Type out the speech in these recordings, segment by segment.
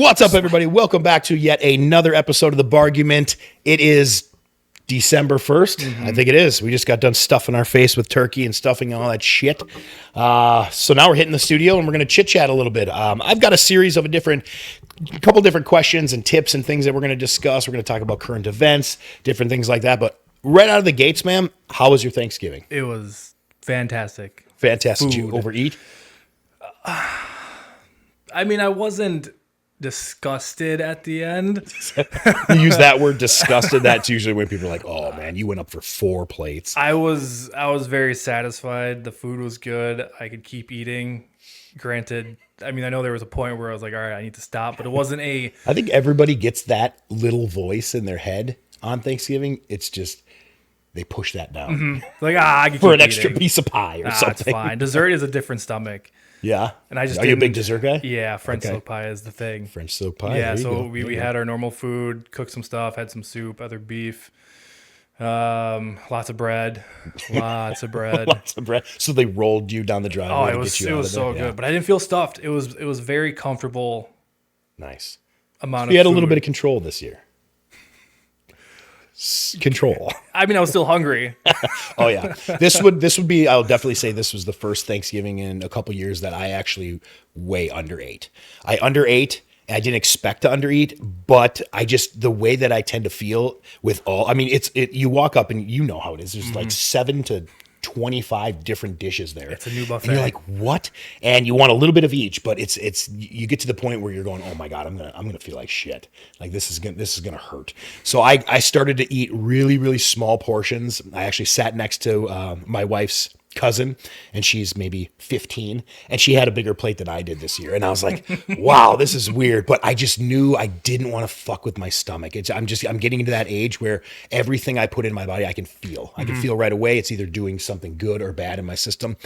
What's up, everybody? Welcome back to yet another episode of The Bargument. It is December 1st. I think it is. We just got done stuffing our face with turkey and stuffing and all that shit. So now we're hitting the studio and we're going to chit-chat a little bit. I've got a series of a couple different questions and tips and things that we're going to discuss. We're going to talk about current events, different things like that. But right out of the gates, ma'am, how was your Thanksgiving? It was fantastic. Fantastic. Did you overeat? I mean, I wasn't disgusted at the end. You use that word disgusted. That's usually when people are like, oh man, you went up for 4 plates. I was very satisfied. The food was good. I could keep eating. Granted, I mean, I know there was a point where I was like, all right, I need to stop, but it wasn't I think everybody gets that little voice in their head on Thanksgiving. It's just, they push that down. Mm-hmm. Like, I can keep for an eating. extra piece of pie or something. It's fine. Dessert is a different stomach. Yeah. And I just Are you a big dessert guy? Yeah, French silk pie is the thing. French silk pie. Yeah, so we had our normal food, cooked some stuff, had some soup, other beef, lots of bread. Lots of bread. So they rolled you down the driveway. Oh, it was so good, but I didn't feel stuffed. It was very comfortable. Nice. Amount so you had of a little food. bit of control this year. Control. I mean, I was still hungry. Oh yeah, this would be. I'll definitely say this was the first Thanksgiving in a couple years that I actually way underate. I underate. I didn't expect to undereat, but I just, the way that I tend to feel with all, I mean, you walk up and you know how it is. There's like 7 to 25 different dishes there. It's a new buffet. And you're like, what? And you want a little bit of each, but it's you get to the point where you're going, oh my God, I'm gonna feel like shit. Like this is gonna hurt. So I started to eat really, really small portions. I actually sat next to my wife's cousin, and she's maybe 15, and she had a bigger plate than I did this year. And I was like, wow, this is weird. But I just knew I didn't want to fuck with my stomach. I'm getting into that age where everything I put in my body, I can feel. I can feel right away. It's either doing something good or bad in my system.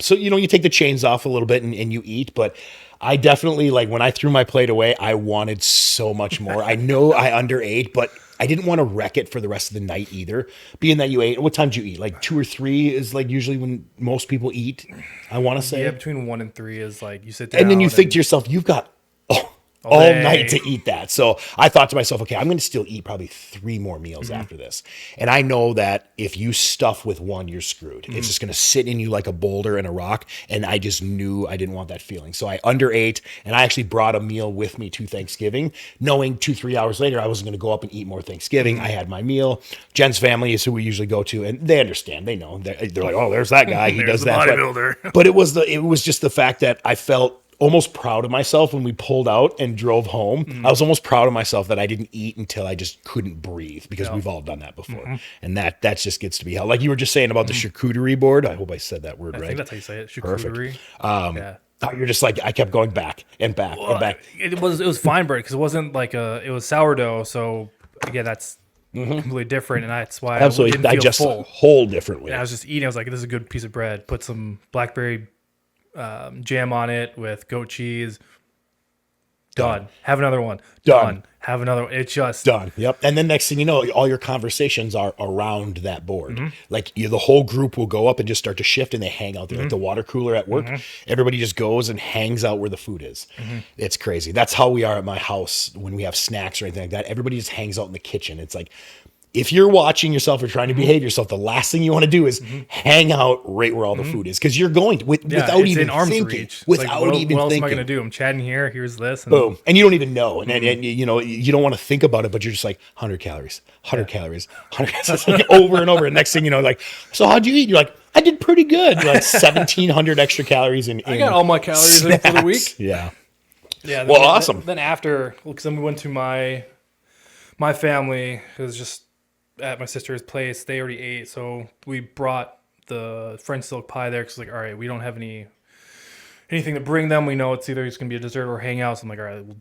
So, you take the chains off a little bit and you eat, but I definitely, like, when I threw my plate away, I wanted so much more. I know I underate, but I didn't want to wreck it for the rest of the night either. Being that you ate, what time did you eat? Like 2 or 3 is like usually when most people eat, I want to say. Yeah, between 1 and 3 is like you sit down. And then you think to yourself, you've got all night to eat that. So I thought to myself, okay, I'm going to still eat probably 3 more meals after this. And I know that if you stuff with one, you're screwed. It's just going to sit in you like a boulder and a rock. And I just knew I didn't want that feeling. So I underate, and I actually brought a meal with me to Thanksgiving, knowing 2-3 hours later, I wasn't going to go up and eat more Thanksgiving. I had my meal. Jen's family is who we usually go to, and they understand. They know. They're like, oh, there's that guy. He does that. Bodybuilder. But it was just the fact that I felt almost proud of myself when we pulled out and drove home. I was almost proud of myself that I didn't eat until I just couldn't breathe, because we've all done that before. And that just gets to be hell. Like you were just saying about the charcuterie board. I hope I said that word right. I think that's how you say it. Charcuterie. Perfect. You're just like, I kept going back and back and back. It was fine bread because it wasn't like it was sourdough. So again, that's completely different, and that's why Absolutely. I didn't feel digest full. a whole different way. And I was just eating. I was like, this is a good piece of bread. Put some blackberry jam on it with goat cheese. Done. Have another one. Done. Have another one. It's just done. Yep. And then next thing you know, all your conversations are around that board. Like the whole group will go up and just start to shift, and they hang out there. Like the water cooler at work, everybody just goes and hangs out where the food is. It's crazy. That's how we are at my house when we have snacks or anything like that. Everybody just hangs out in the kitchen. It's like, if you're watching yourself or trying to behave yourself, the last thing you want to do is hang out right where all the food is, because you're going to, without even thinking. Without even thinking. What else am I going to do? I'm chatting here. Here's this. And boom. And you don't even know. And you don't want to think about it, but you're just like 100 calories, 100 calories, 100 calories. It's like over and over. And next thing you know, like, so how'd you eat? You're like, I did pretty good. Like 1,700 extra calories in I got all my calories in for the week. Yeah. Yeah. Well, awesome. Then after, because then we went to my family. It was just at my sister's place. They already ate, so we brought the French silk pie there, because like, all right, we don't have anything to bring them. We know it's either going to be a dessert or hangout. So I'm like, all right, we'll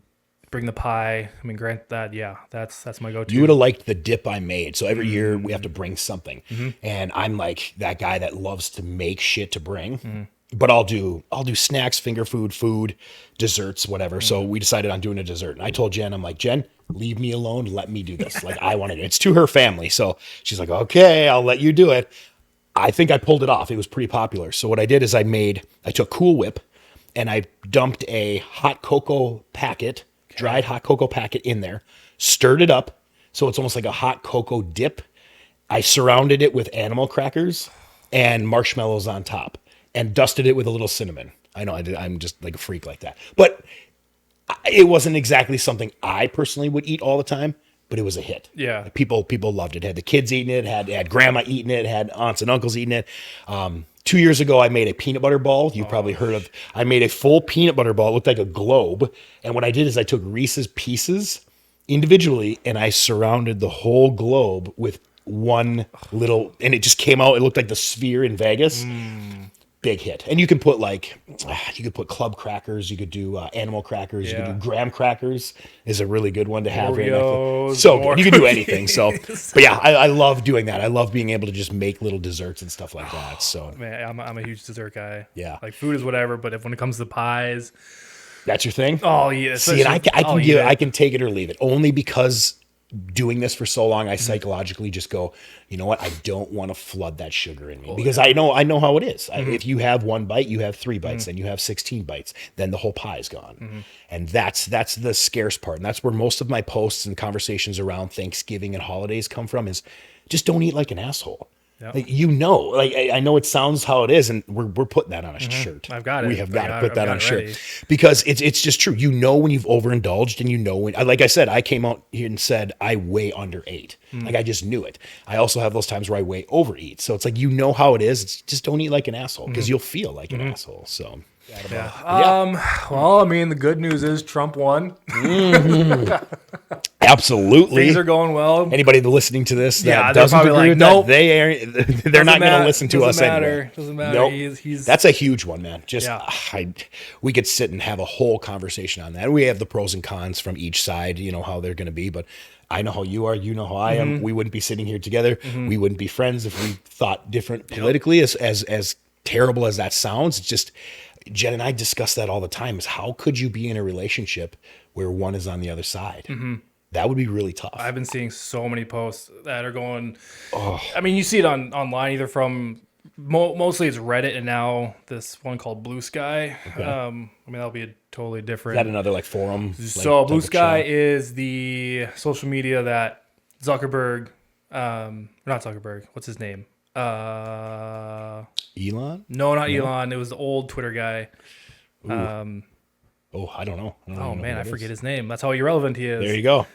bring the pie. I mean, grant that, yeah, that's my go-to. You would have liked the dip I made. So every year we have to bring something, and I'm like that guy that loves to make shit to bring. But I'll do snacks, finger food, desserts, whatever. So we decided on doing a dessert. And I told Jen, I'm like, Jen, leave me alone. Let me do this. Like, I want to do it. It's to her family. So she's like, okay, I'll let you do it. I think I pulled it off. It was pretty popular. So what I did is I took Cool Whip and I dumped a hot cocoa packet dried hot cocoa packet in there, stirred it up. So it's almost like a hot cocoa dip. I surrounded it with animal crackers and marshmallows on top and dusted it with a little cinnamon. I know I'm just like a freak like that. But it wasn't exactly something I personally would eat all the time, but it was a hit. Yeah. People loved it. Had the kids eating it, had grandma eating it, had aunts and uncles eating it. 2 years ago, I made a peanut butter ball. You've probably heard of. I made a full peanut butter ball. It looked like a globe. And what I did is I took Reese's Pieces individually and I surrounded the whole globe with one little, and it just came out. It looked like the sphere in Vegas. Big hit. And you can put club crackers. You could do animal crackers. You could do graham crackers is a really good one to have. Oreos, so good. You can do anything. So, but yeah, I love doing that. I love being able to just make little desserts and stuff like that. So Man, I'm a huge dessert guy. Yeah. Like food is whatever, but when it comes to pies, that's your thing. oh yeah. See, and I can take it or leave it only because doing this for so long, I psychologically just go, you know what? I don't want to flood that sugar in me because I know how it is. If you have one bite, you have 3 bites, then you have 16 bites, then the whole pie is gone. And that's the scarce part. And that's where most of my posts and conversations around Thanksgiving and holidays come from is just don't eat like an asshole. Yep. Like, I know it sounds how it is, and we're putting that on a shirt. I've got it. We have got to put that on a shirt because it's just true. You know when you've overindulged, and you know when, like I said, I came out here and said I weigh under 8. Like I just knew it. I also have those times where I weigh overeat. So it's like you know how it is. It's just don't eat like an asshole because you'll feel like an asshole. So. Well, I mean, the good news is Trump won. Absolutely, things are going well. Anybody listeing to this that they're doesn't probably agree like, with that, they're not going to listen to us anyway. Doesn't matter. Nope. He's that's a huge one, man. Just we could sit and have a whole conversation on that. We have the pros and cons from each side. You know how they're going to be, but I know how you are. You know how I am. We wouldn't be sitting here together. We wouldn't be friends if we thought different politically. As terrible as that sounds, it's just. Jen and I discuss that all the time is how could you be in a relationship where one is on the other side? That would be really tough. I've been seeing so many posts that are going, I mean, you see it online either from, mostly it's Reddit and now this one called Blue Sky. Okay. I mean, that'll be a totally different. Is that another like forum? So Blue Sky is the social media that Zuckerberg, not Zuckerberg, what's his name? Elon? No, not Elon. It was the old Twitter guy. I don't know. I forget his name. That's how irrelevant he is. There you go.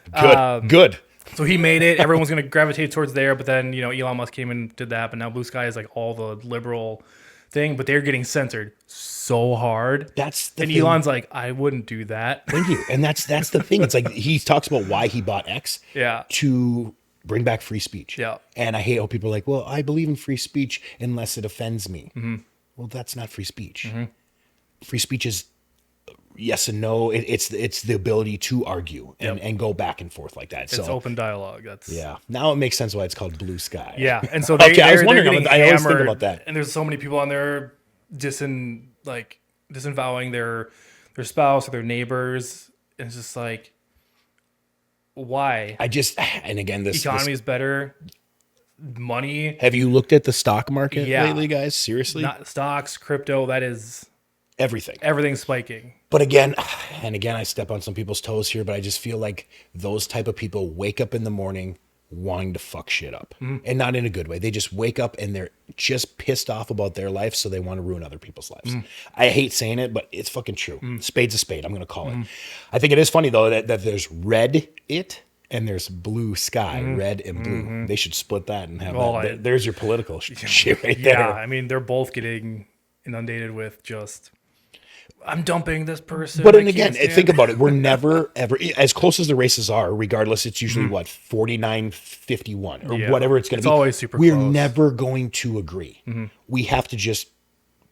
Good. So he made it. Everyone's going to gravitate towards there. But then, Elon Musk came and did that. But now Blue Sky is like all the liberal thing. But they're getting censored so hard. That's the and thing. Elon's like, I wouldn't do that. Thank you. And that's the thing. It's like he talks about why he bought X. Yeah. To bring back free speech. Yeah. And I hate how people are like, well, I believe in free speech unless it offends me. Well, that's not free speech. Free speech is yes and no. It's the ability to argue and go back and forth like that. It's open dialogue. Now it makes sense why it's called Blue Sky. Yeah. And so I was wondering. I always think about that. And there's so many people on there disavowing their spouse or their neighbors. And it's just like, why? And again, this economy is better. Money. Have you looked at the stock market lately, guys? Seriously? Not stocks, crypto, that is everything. Everything's spiking. But again, I step on some people's toes here, but I just feel like those type of people wake up in the morning wanting to fuck shit up. And not in a good way. They just wake up and they're just pissed off about their life, so they want to ruin other people's lives. I hate saying it, but it's fucking true. Spade's a spade, I'm going to call it. I think it is funny, though, that there's Reddit and there's Blue Sky, red and blue. They should split that and have that. There's your political shit right there. Yeah, I mean, they're both getting inundated with just... I'm dumping this person. But then again, think about it. We're never, ever, as close as the races are, regardless, it's usually 49-51 or whatever it's going to be. It's always super We're close. never going to agree. We have to just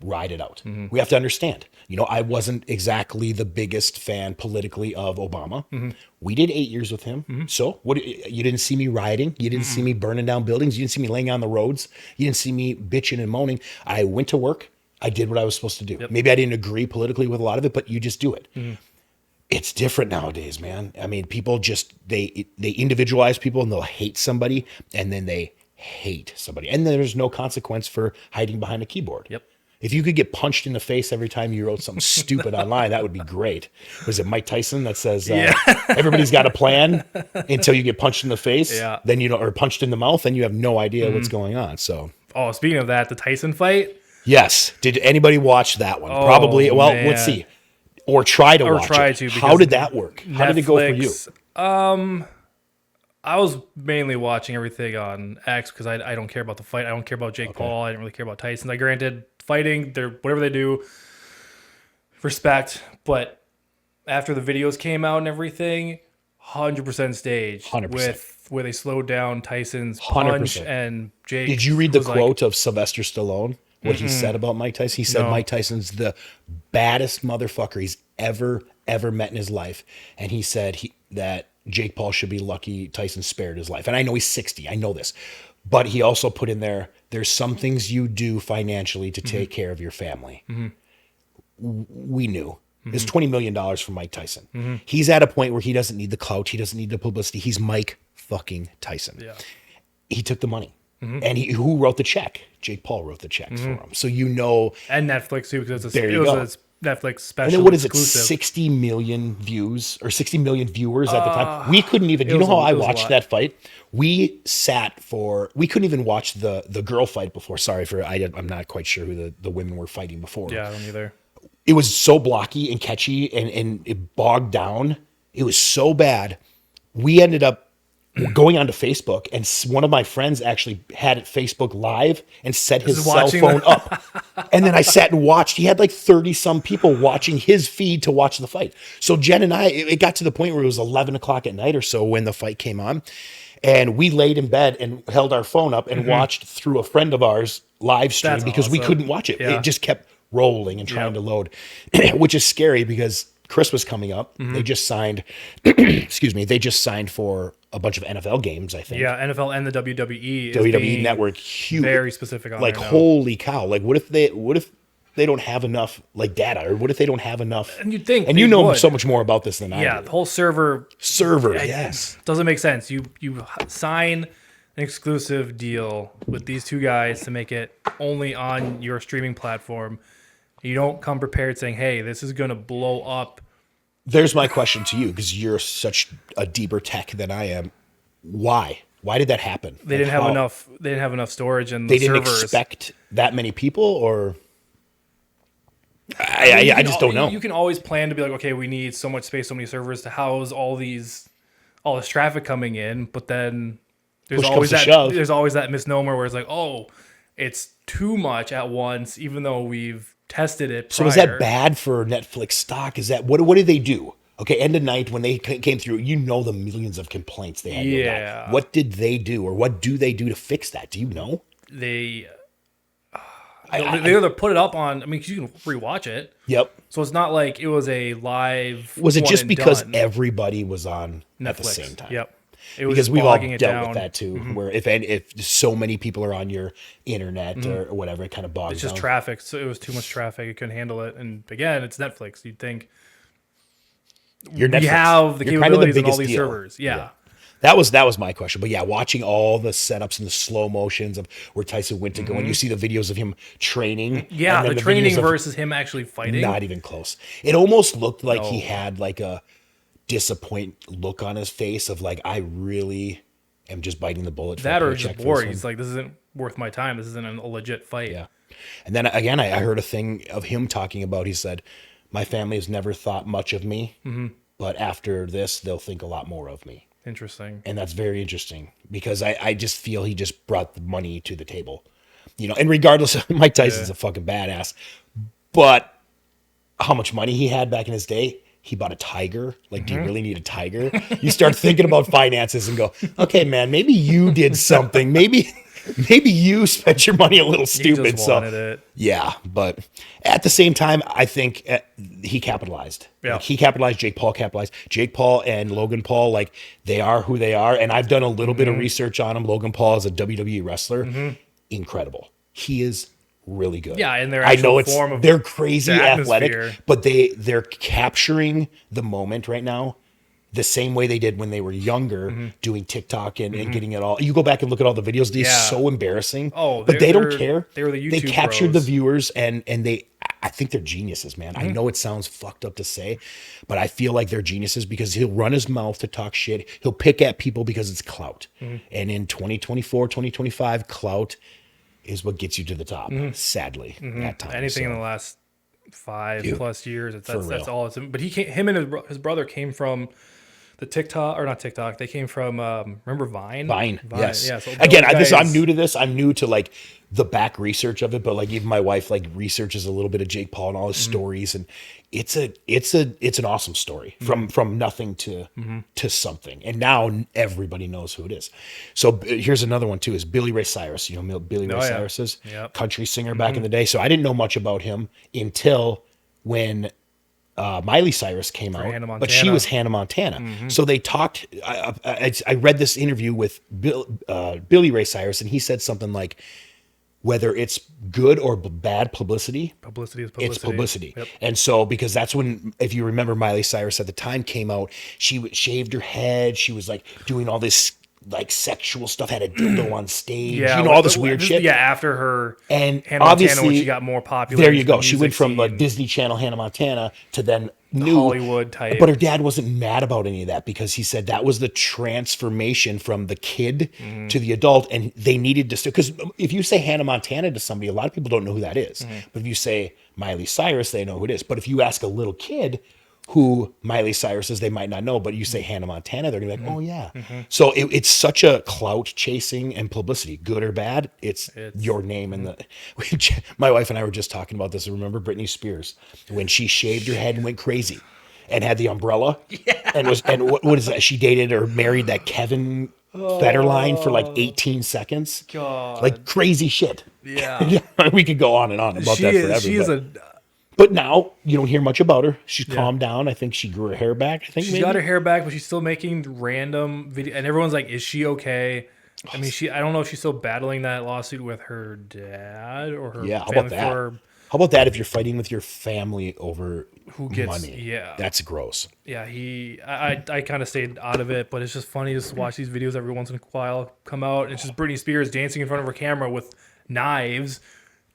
ride it out. We have to understand. I wasn't exactly the biggest fan politically of Obama. We did 8 years with him. So you didn't see me rioting. You didn't see me burning down buildings. You didn't see me laying on the roads. You didn't see me bitching and moaning. I went to work. I did what I was supposed to do. Maybe I didn't agree politically with a lot of it, but you just do it. It's different nowadays, man. I mean, people just, they individualize people and they'll hate somebody and then they hate somebody. And then there's no consequence for hiding behind a keyboard. If you could get punched in the face every time you wrote something stupid online, that would be great. Was it Mike Tyson that says, everybody's got a plan until you get punched in the face? Yeah. Then or punched in the mouth, then you have no idea what's going on. So, speaking of that, the Tyson fight. yes. Did anybody watch that one? Probably. Well, man. let's see. Or try to watch it. How did that work? How did it go for you? I was mainly watching everything on X because I don't care about the fight. I don't care about Jake Paul. I didn't really care about Tyson. Like, granted, fighting, they're whatever they do, respect. But after the videos came out and everything, 100% staged. 100%. Where they slowed down Tyson's punch 100%. And Jake. Did you read the quote of Sylvester Stallone? What he said about Mike Tyson? He said Mike Tyson's the baddest motherfucker he's ever met in his life. And he said that Jake Paul should be lucky Tyson spared his life. And I know he's 60. I know this. But he also put in there's some things you do financially to take care of your family. We knew. It's $20 million from Mike Tyson. He's at a point where he doesn't need the clout. He doesn't need the publicity. He's Mike fucking Tyson. Yeah. He took the money. And who wrote the check? Jake Paul wrote the check for him. So and Netflix too, because it was a Netflix special. And then what is exclusive. it? 60 million views or 60 million viewers at the time. We couldn't even. You know how I watched that fight? We couldn't even watch the girl fight before. I'm not quite sure who the women were fighting before. Yeah, I don't either. It was so blocky and catchy and it bogged down. It was so bad. We ended up going onto Facebook, and one of my friends actually had it Facebook Live and set his cell phone up. And then I sat and watched. He had like 30 some people watching his feed to watch the fight. So Jen and I, it got to the point where it was 11 o'clock at night or so when the fight came on. And we laid in bed and held our phone up and watched through a friend of ours live stream because we couldn't watch it. Yeah. It just kept rolling and trying to load, which is scary because Christmas coming up. They just signed, they just signed for a bunch of NFL games, I think. Yeah, NFL and the WWE. WWE Network, huge. Very specific on like, holy cow. Like, what if they don't have enough, like, data? Or what if they don't have enough? And you'd think. And you know so much more about this than I do. Yeah, the whole server, yes. Doesn't make sense. You sign an exclusive deal with these two guys to make it only on your streaming platform. You don't come prepared saying, hey, this is going to blow up. There's my question to you, because you're such a deeper tech than I am. Why? Why did that happen? They didn't have enough. They didn't have enough storage and they the didn't servers. Expect that many people, or I just don't know. You can always plan to be like, okay, we need so much space, so many servers to house all this traffic coming in, but then there's always that misnomer where it's like, oh, it's too much at once, even though we've tested it prior. So is that bad for Netflix stock? Is that what did they do? Okay, end of night when they came through, the millions of complaints they had. Yeah. What did they do, or what do they do to fix that? Do you know? They either put it up on. I mean, 'cause you can rewatch it. Yep. So it's not like it was a live. Was it just because everybody was on Netflix at the same time? Yep. It was because we've all dealt with that too, where if so many people are on your internet or whatever, it kind of bogs down. It's just traffic. So it was too much traffic. It couldn't handle it. And again, it's Netflix. You'd think we have the capabilities in all these servers. Yeah. That was my question. But yeah, watching all the setups and the slow motions of where Tyson went to go, and you see the videos of him training. Yeah, the training versus him actually fighting. Not even close. It almost looked like he had like a disappointed look on his face of like, I really am just biting the bullet. That or just bored. He's like, this isn't worth my time. This isn't a legit fight. Yeah. And then again, I heard a thing of him talking about, he said, my family has never thought much of me, but after this, they'll think a lot more of me. Interesting. And that's very interesting because I just feel he just brought the money to the table, and regardless of Mike Tyson's a fucking badass, but how much money he had back in his day, he bought a tiger. Like, do you really need a tiger? You start thinking about finances and go, okay, man, maybe you did something. Maybe you spent your money a little stupid. He just wanted it. Yeah, but at the same time, I think he capitalized. Yeah. Like, he capitalized. Jake Paul capitalized. Jake Paul and Logan Paul, like, they are who they are. And I've done a little bit of research on him. Logan Paul is a WWE wrestler. Incredible. He is really good. Yeah, and they're crazy athletic, but they're capturing the moment right now the same way they did when they were younger, doing TikTok and getting it all. You go back and look at all the videos. These so embarrassing. Oh, but they don't care. They were the YouTube They captured bros. the viewers, and I think they're geniuses, man. I know it sounds fucked up to say, but I feel like they're geniuses because he'll run his mouth to talk shit. He'll pick at people because it's clout. And in 2024, 2025, clout is what gets you to the top, sadly, at times. Anything in the last 5+ years, that's all. But him and his brother came from the TikTok, or not TikTok. They came from remember Vine? Vine, yes. Yeah. So Again, I'm new to this. I'm new to like the back research of it, but like even my wife like researches a little bit of Jake Paul and all his stories, and it's an awesome story from nothing to something, and now everybody knows who it is. So here's another one too: is Billy Ray Cyrus. You know, Billy Ray Cyrus is country singer back in the day. So I didn't know much about him until when Miley Cyrus came out, but she was Hannah Montana. So they talked. I read this interview with Billy Ray Cyrus, and he said something like, whether it's good or bad publicity, publicity is it's publicity. Yep. And so, because that's when, if you remember, Miley Cyrus at the time came out, she shaved her head. She was like doing all this like sexual stuff, had a dildo on stage, all this weird shit. Yeah, after her and Hannah Montana, when she got more popular. There you go. She went from like Disney Channel Hannah Montana to then new Hollywood type. But her dad wasn't mad about any of that because he said that was the transformation from the kid to the adult, and they needed to. Because if you say Hannah Montana to somebody, a lot of people don't know who that is. But if you say Miley Cyrus, they know who it is. But if you ask a little kid who Miley Cyrus is, they might not know, but you say Hannah Montana, they're gonna be like, oh yeah. So it's such a clout chasing and publicity, good or bad. It's your name and my wife and I were just talking about this. Remember Britney Spears when she shaved her head and went crazy and had the umbrella and what is that? She dated or married that Kevin Federline for like 18 seconds. God. Like crazy shit. Yeah. We could go on and on about that forever. She is but now you don't hear much about her. She's calmed down. I think she grew her hair back. I think she's got her hair back, but she's still making random video. And everyone's like, "Is she okay?" I mean, I don't know if she's still battling that lawsuit with her dad or her. Yeah, how about that? How about that? If you're fighting with your family over who gets money, that's gross. Yeah, I kind of stayed out of it, but it's just funny to watch these videos every once in a while come out. It's just Britney Spears dancing in front of her camera with knives.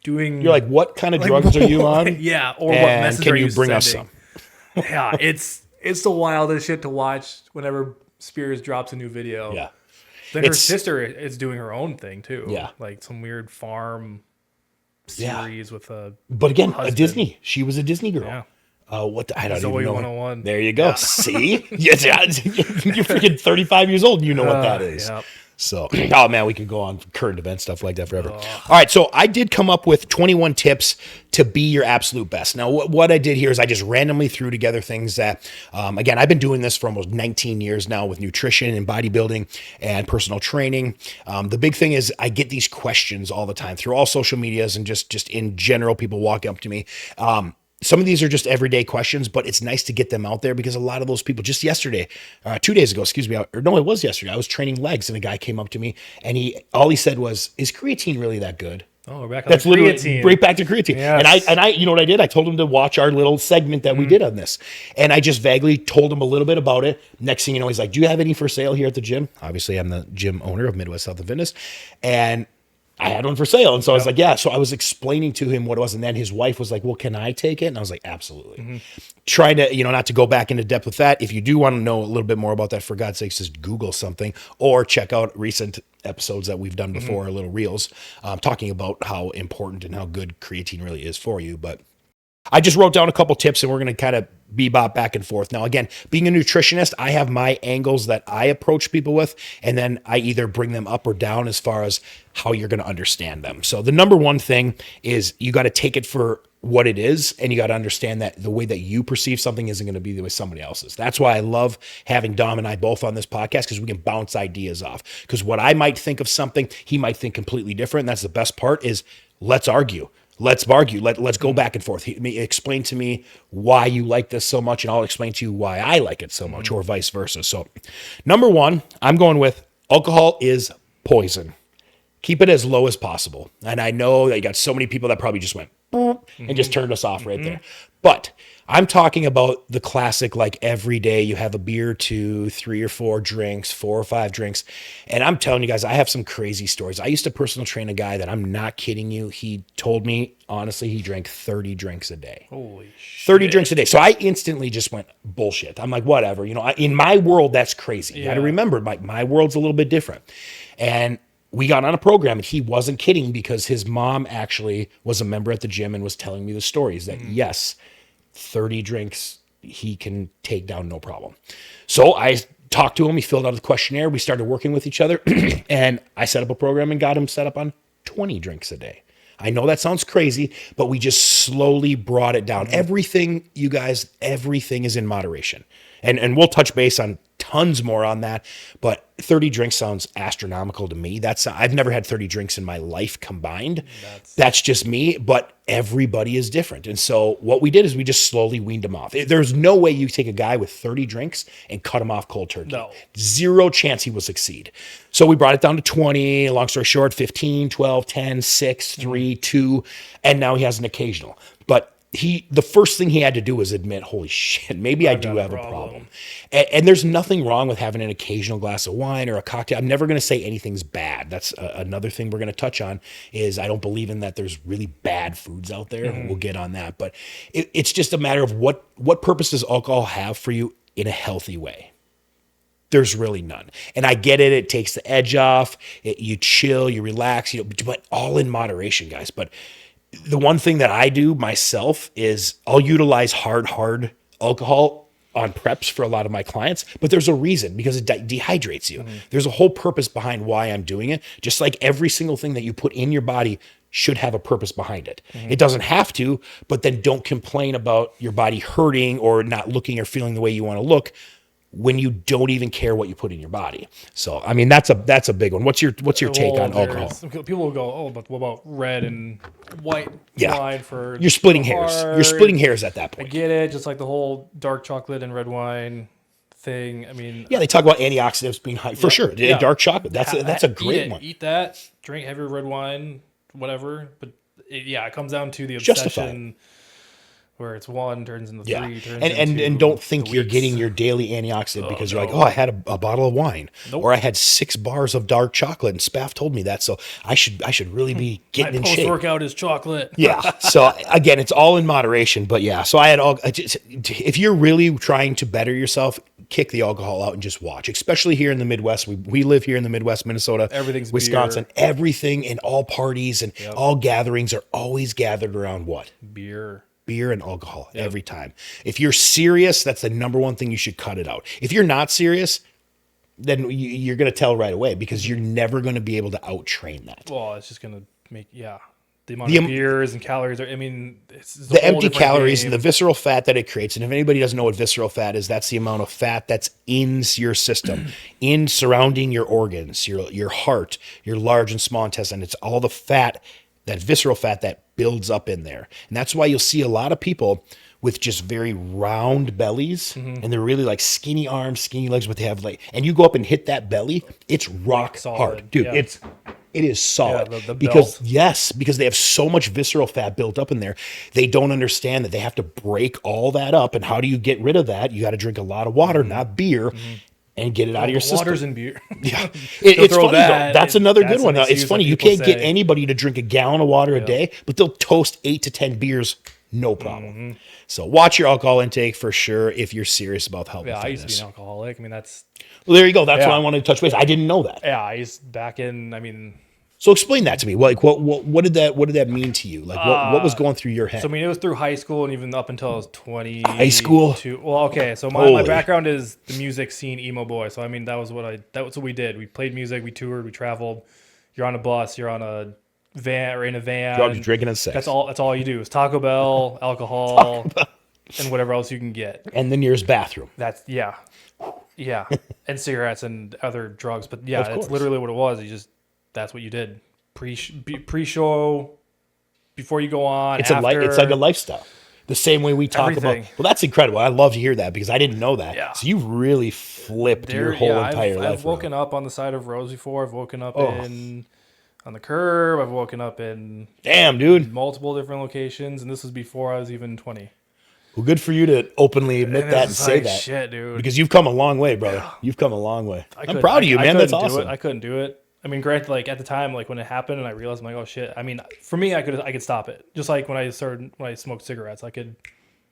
You're like, what kind of drugs are you on? Yeah, or what message can are you you bring sending? us some? Yeah, it's the wildest shit to watch whenever Spears drops a new video. Yeah. Then her sister is doing her own thing too. Yeah. Like some weird farm series with a But again, husband. a Disney. She was a Disney girl. Yeah. I don't Zoe even know. 101. There you go. See? Yes, you're freaking 35 years old and you know what that is. Yep. So, oh man, we could go on current event stuff like that forever. All right, so I did come up with 21 tips to be your absolute best. Now, what I did here is I just randomly threw together things that, again, I've been doing this for almost 19 years now with nutrition and bodybuilding and personal training. The big thing is I get these questions all the time through all social medias and just in general, people walk up to me. Some of these are just everyday questions, but it's nice to get them out there because a lot of those people just yesterday, 2 days ago, excuse me, or no, it was yesterday. I was training legs and a guy came up to me and all he said was, "Is creatine really that good?" Oh, we're back on That's creatine. Literally right back to creatine. Yes. And I, you know what I did? I told him to watch our little segment that we did on this. And I just vaguely told him a little bit about it. Next thing you know, he's like, "Do you have any for sale here at the gym?" Obviously, I'm the gym owner of Midwest Health and Fitness. And I had one for sale. And so I was like, yeah. So I was explaining to him what it was. And then his wife was like, "Well, can I take it?" And I was like, absolutely. Trying to, not to go back into depth with that. If you do want to know a little bit more about that, for God's sakes, just Google something or check out recent episodes that we've done before, little reels, talking about how important and how good creatine really is for you. But I just wrote down a couple tips and we're going to kind of bebop back and forth. Now, again, being a nutritionist, I have my angles that I approach people with, and then I either bring them up or down as far as how you're going to understand them. So the number one thing is you got to take it for what it is, and you got to understand that the way that you perceive something isn't going to be the way somebody else's. That's why I love having Dom and I both on this podcast, because we can bounce ideas off. Because what I might think of something, he might think completely different. And that's the best part is let's argue. Let's argue. Let's go back and forth. Explain to me why you like this so much, and I'll explain to you why I like it so much, or vice versa. So, number one, I'm going with alcohol is poison. Keep it as low as possible. And I know that you got so many people that probably just went and just turned us off right there. But I'm talking about the classic, like every day you have a beer, 2, 3 or 4 drinks, 4 or 5 drinks. And I'm telling you guys, I have some crazy stories. I used to personal train a guy that, I'm not kidding you, he told me, honestly, he drank 30 drinks a day. Holy shit. 30 drinks a day. So I instantly just went, bullshit. I'm like, whatever. You know, in my world, that's crazy. You got to remember, my world's a little bit different. And we got on a program, and he wasn't kidding, because his mom actually was a member at the gym and was telling me the stories that, yes, 30 drinks he can take down no problem. So I talked to him. He filled out the questionnaire. We started working with each other, and I set up a program and got him set up on 20 drinks a day. I know that sounds crazy, but we just slowly brought it down. Everything, you guys, everything is in moderation. And we'll touch base on tons more on that, but 30 drinks sounds astronomical to me. I've never had 30 drinks in my life combined. That's just me, but everybody is different. And so what we did is we just slowly weaned them off. There's no way you take a guy with 30 drinks and cut him off cold turkey. No. Zero chance he will succeed. So we brought it down to 20, long story short, 15, 12, 10, 6, 3, 2, and now he has an occasional. But the first thing he had to do was admit, holy shit, maybe I do have a problem. And there's nothing wrong with having an occasional glass of wine or a cocktail. I'm never going to say anything's bad. That's another thing we're going to touch on, is I don't believe in that there's really bad foods out there. We'll get on that. But it's just a matter of what purpose does alcohol have for you in a healthy way? There's really none. And I get it. It takes the edge off. You chill, you relax, but all in moderation, guys. But the one thing that I do myself is I'll utilize hard alcohol on preps for a lot of my clients, but there's a reason, because it dehydrates you. There's a whole purpose behind why I'm doing it. Just like every single thing that you put in your body should have a purpose behind it. It doesn't have to, but then don't complain about your body hurting or not looking or feeling the way you want to look when you don't even care what you put in your body. So, I mean, that's a big one. What's your take on alcohol? People will go, oh, but what about red and white wine for... You're splitting hairs. You're splitting hairs at that point. I get it. Just like the whole dark chocolate and red wine thing. I mean... Yeah, they talk about antioxidants being high. For sure. Yeah. Dark chocolate. That's a great one. Eat that. Drink heavier red wine, whatever. But it comes down to the obsession... Where it's 1 turns into 3, turns into 2. And don't think you're getting your daily antioxidant because you're like, oh, I had a bottle of wine, or I had 6 bars of dark chocolate, and Spaff told me that, so I should really be getting in shape. My post-workout is chocolate. Yeah. So again, it's all in moderation, but yeah. So if you're really trying to better yourself, kick the alcohol out and just watch. Especially here in the Midwest, we live here in the Midwest, Minnesota, everything's Wisconsin. Beer. Everything and all parties and all gatherings are always gathered around what? Beer and alcohol every time. If you're serious, that's the number one thing you should cut it out. If you're not serious, then you're going to tell right away, because you're never going to be able to out-train that. Well, it's just going to make, the amount of beers and calories. It's the empty calories and the visceral fat that it creates. And if anybody doesn't know what visceral fat is, that's the amount of fat that's in your system, in surrounding your organs, your heart, your large and small intestine. It's all the fat, that visceral fat that builds up in there. And that's why you'll see a lot of people with just very round bellies, and they're really like skinny arms, skinny legs, but they have and you go up and hit that belly, it's rock hard. Dude, it is solid. The because they have so much visceral fat built up in there. They don't understand that they have to break all that up. And how do you get rid of that? You got to drink a lot of water, not beer. And get it out of your system. Waters and beer. Yeah. It's funny, that's another good one. It's funny. You can't get anybody to drink a gallon of water a day, but they'll toast 8 to 10 beers, no problem. So watch your alcohol intake for sure if you're serious about health and fitness. I used to be an alcoholic. I mean, that's... Well, there you go. That's why I wanted to touch base. I didn't know that. Yeah, So explain that to me. Like, what did that mean to you? Like, what was going through your head? So I mean, it was through high school and even up until I was 20. High school. Well, okay. So my background is the music scene, emo boy. So I mean, that was what we did. We played music, we toured, we traveled. You're on a bus, you're on a van, or in a van. Drugs, drinking, and sex. That's all you do is Taco Bell, alcohol, and whatever else you can get. And the nearest bathroom. That's and cigarettes and other drugs. But that's literally what it was. That's what you did pre-show, before you go on. It's like a lifestyle. The same way we talk about. Well, that's incredible. I love to hear that because I didn't know that. Yeah. So you've really flipped your whole entire life. I've woken up on the side of roads before. I've woken up in on the curb. I've woken up in Damn, dude. multiple different locations, and this was before I was even 20. Well, good for you to openly admit And that it's and say like, that. shit, dude. Because you've come a long way, brother. You've come a long way. I'm proud of you, man. That's awesome. I couldn't do it. I mean, granted, like at the time, like when it happened, and I realized, I'm like, oh shit. I mean, for me, I could stop it. Just like when I smoked cigarettes, I could.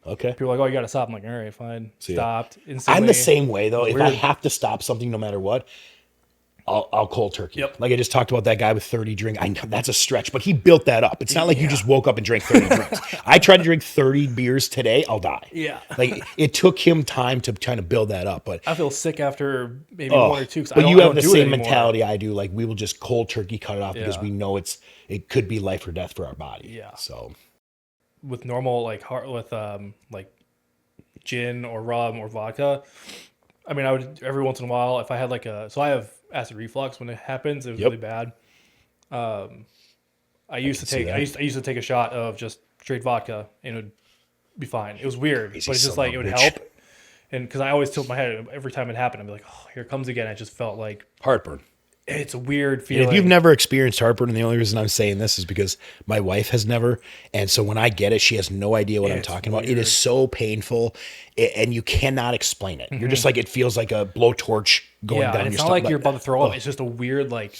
Okay. People are like, oh, you got to stop. I'm like, all right, fine. Stopped instantly. I'm the same way though. If I Weird. have to stop something, no matter what, I'll cold turkey. Yep. Like I just talked about that guy with 30 drinks. I know that's a stretch, but he built that up. It's not like you just woke up and drank 30 drinks. I tried to drink 30 beers today, I'll die. Yeah. Like it took him time to kind of build that up. But I feel sick after maybe one or two. But you have the same mentality I do. Like we will just cold turkey cut it off because we know it could be life or death for our body. Yeah. So with normal like like gin or rum or vodka, I mean, I would every once in a while if I had so I have acid reflux when it happens. It was really bad. I used to take a shot of just straight vodka and it would be fine. It was weird, but it's just like it would help. And because I always tilt my head every time it happened, I'd be like, oh, here it comes again. I just felt like heartburn. It's a weird feeling. And if you've never experienced heartburn, and the only reason I'm saying this is because my wife has never, and so when I get it, she has no idea what I'm talking about. It is so painful, and you cannot explain it. You're just like, it feels like a blowtorch going down and it's your not stomach. like you're about to throw up. It's just a weird, like,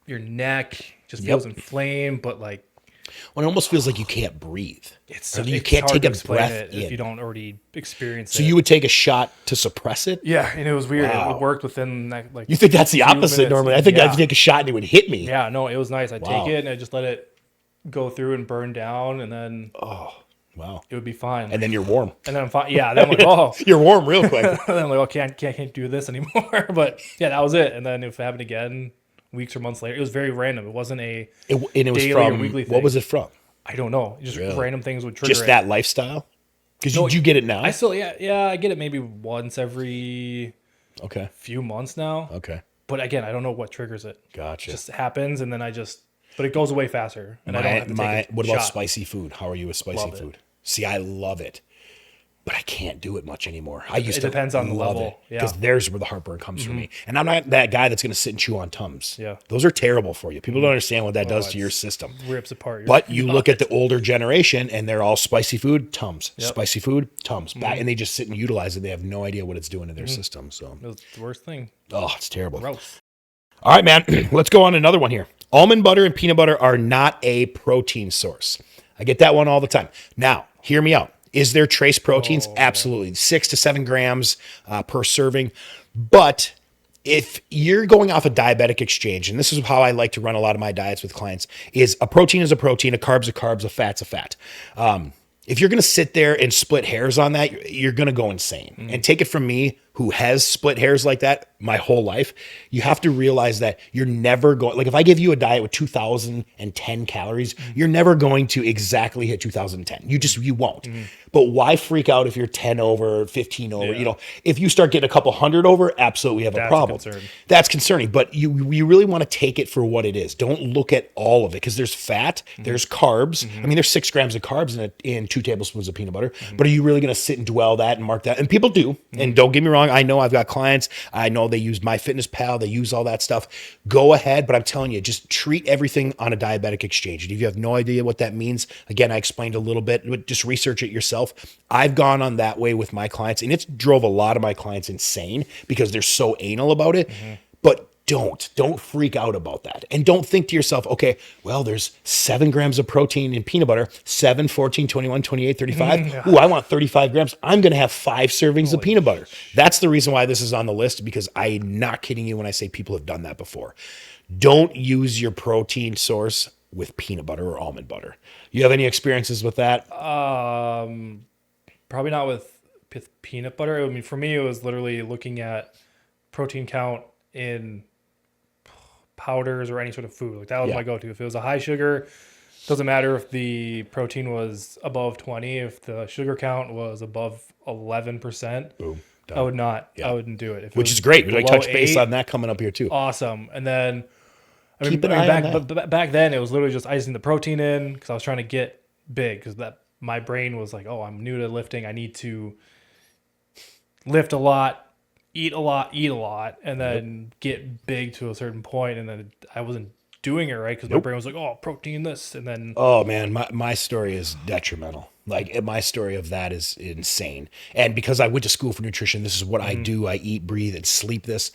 your neck just feels inflamed, but like, well, it almost feels like you can't breathe. You it's can't hard take to a explain breath it in. if you don't already experience it. So you would take a shot to suppress it? Yeah, and it was weird. Wow. It worked within like. You think that's the opposite minutes. normally? I think I'd take a shot and it would hit me. Yeah, no, it was nice. I'd take it and I just let it go through and burn down, and then Wow. it would be fine. And then you're warm. And then I'm fine. Yeah, then I'm like, oh, You're warm real quick. and then I'm like, oh, can't do this anymore. But yeah, that was it. And then if it happened again, weeks or months later, it was very random. It wasn't a And it was daily from, or weekly thing. what was it from? I don't know. Just random things would trigger Just it. that lifestyle? Because you get it now? I still, I get it maybe once every few months now. Okay. But again, I don't know what triggers it. Gotcha. It just happens, and then but it goes away faster. And I don't have to take What a about shot. spicy food? How are you with spicy food? See, I love it, but I can't do it much anymore. I used to. It depends on the level. Because there's where the heartburn comes for me. And I'm not that guy that's going to sit and chew on Tums. Yeah. Those are terrible for you. People don't understand what that does to your system. Rips apart. But you look at the older generation and they're all spicy food, Tums. Spicy food, Tums. And they just sit and utilize it. They have no idea what it's doing to their system. So It was the worst thing. oh, it's terrible. Gross. All right, man. Let's go on to another one here. Almond butter and peanut butter are not a protein source. I get that one all the time. Now, hear me out. Is there trace proteins? Absolutely. 6 to 7 grams per serving. But if you're going off a diabetic exchange, and this is how I like to run a lot of my diets with clients, is a protein is a protein, a carb's a carb's, a fat's a fat. If you're going to sit there and split hairs on that, you're going to go insane. And take it from me, who has split hairs like that my whole life, you have to realize that you're never going, like if I give you a diet with 2010 calories, you're never going to exactly hit 2010. You won't. But why freak out if you're 10 over, 15 over? You know, if you start getting a couple hundred over, absolutely we have a problem. That's concerning. But you really want to take it for what it is. Don't look at all of it because there's fat, there's carbs. I mean, there's 6 grams of carbs in 2 tablespoons of peanut butter. But are you really going to sit and dwell that and mark that? And people do. And don't get me wrong. I know I've got clients. I know they use MyFitnessPal. They use all that stuff. Go ahead. But I'm telling you, just treat everything on a diabetic exchange. And if you have no idea what that means, again, I explained a little bit, but just research it yourself. I've gone on that way with my clients, and it's drove a lot of my clients insane because they're so anal about it. But don't freak out about that. And don't think to yourself, okay, well, there's 7 grams of protein in peanut butter, 7, 14, 21, 28, 35. Ooh, I want 35 grams. I'm going to have 5 servings of peanut butter. That's the reason why this is on the list, because I'm not kidding you when I say people have done that before. Don't use your protein source with peanut butter or almond butter. You have any experiences with that? Probably not with peanut butter. I mean, for me, it was literally looking at protein count in powders or any sort of food. Like that was my go-to. If it was a high sugar, doesn't matter if the protein was above 20. If the sugar count was above 11%, boom, done. I would not. I wouldn't do it. If Which it is great. We like touch 8, base on that coming up here too. Awesome. And then Keep an eye on that. Back then, it was literally just icing the protein in because I was trying to get big because my brain was like, oh, I'm new to lifting. I need to lift a lot, eat a lot, and then get big to a certain point. And then I wasn't doing it right because my brain was like, oh, protein this, and then Oh man, my story is detrimental. Like my story of that is insane. And because I went to school for nutrition, this is what I do. I eat, breathe, and sleep this.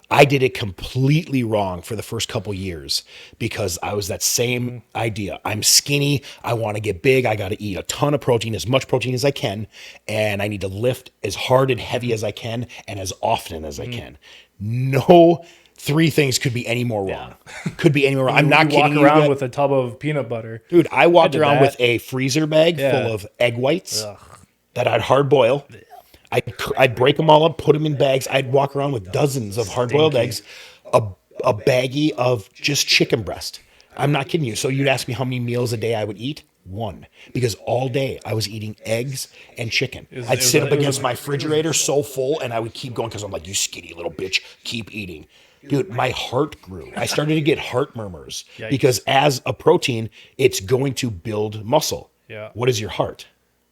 I did it completely wrong for the first couple years because I was that same idea. I'm skinny. I want to get big. I got to eat a ton of protein, as much protein as I can. And I need to lift as hard and heavy as I can and as often as I can. No three things could be any more wrong. Could be any more wrong. I'm not kidding you. Walk around with a tub of peanut butter. Dude, I walked around with a freezer bag full of egg whites that I'd hard boil. I'd break them all up, put them in bags. I'd walk around with dozens of hard-boiled eggs, a baggie of just chicken breast. I'm not kidding you. So you'd ask me how many meals a day I would eat? One. Because all day I was eating eggs and chicken. I'd sit up against my refrigerator so full, and I would keep going because I'm like, you skinny little bitch, keep eating. Dude, my heart grew. I started to get heart murmurs because as a protein, it's going to build muscle. Yeah. What is your heart?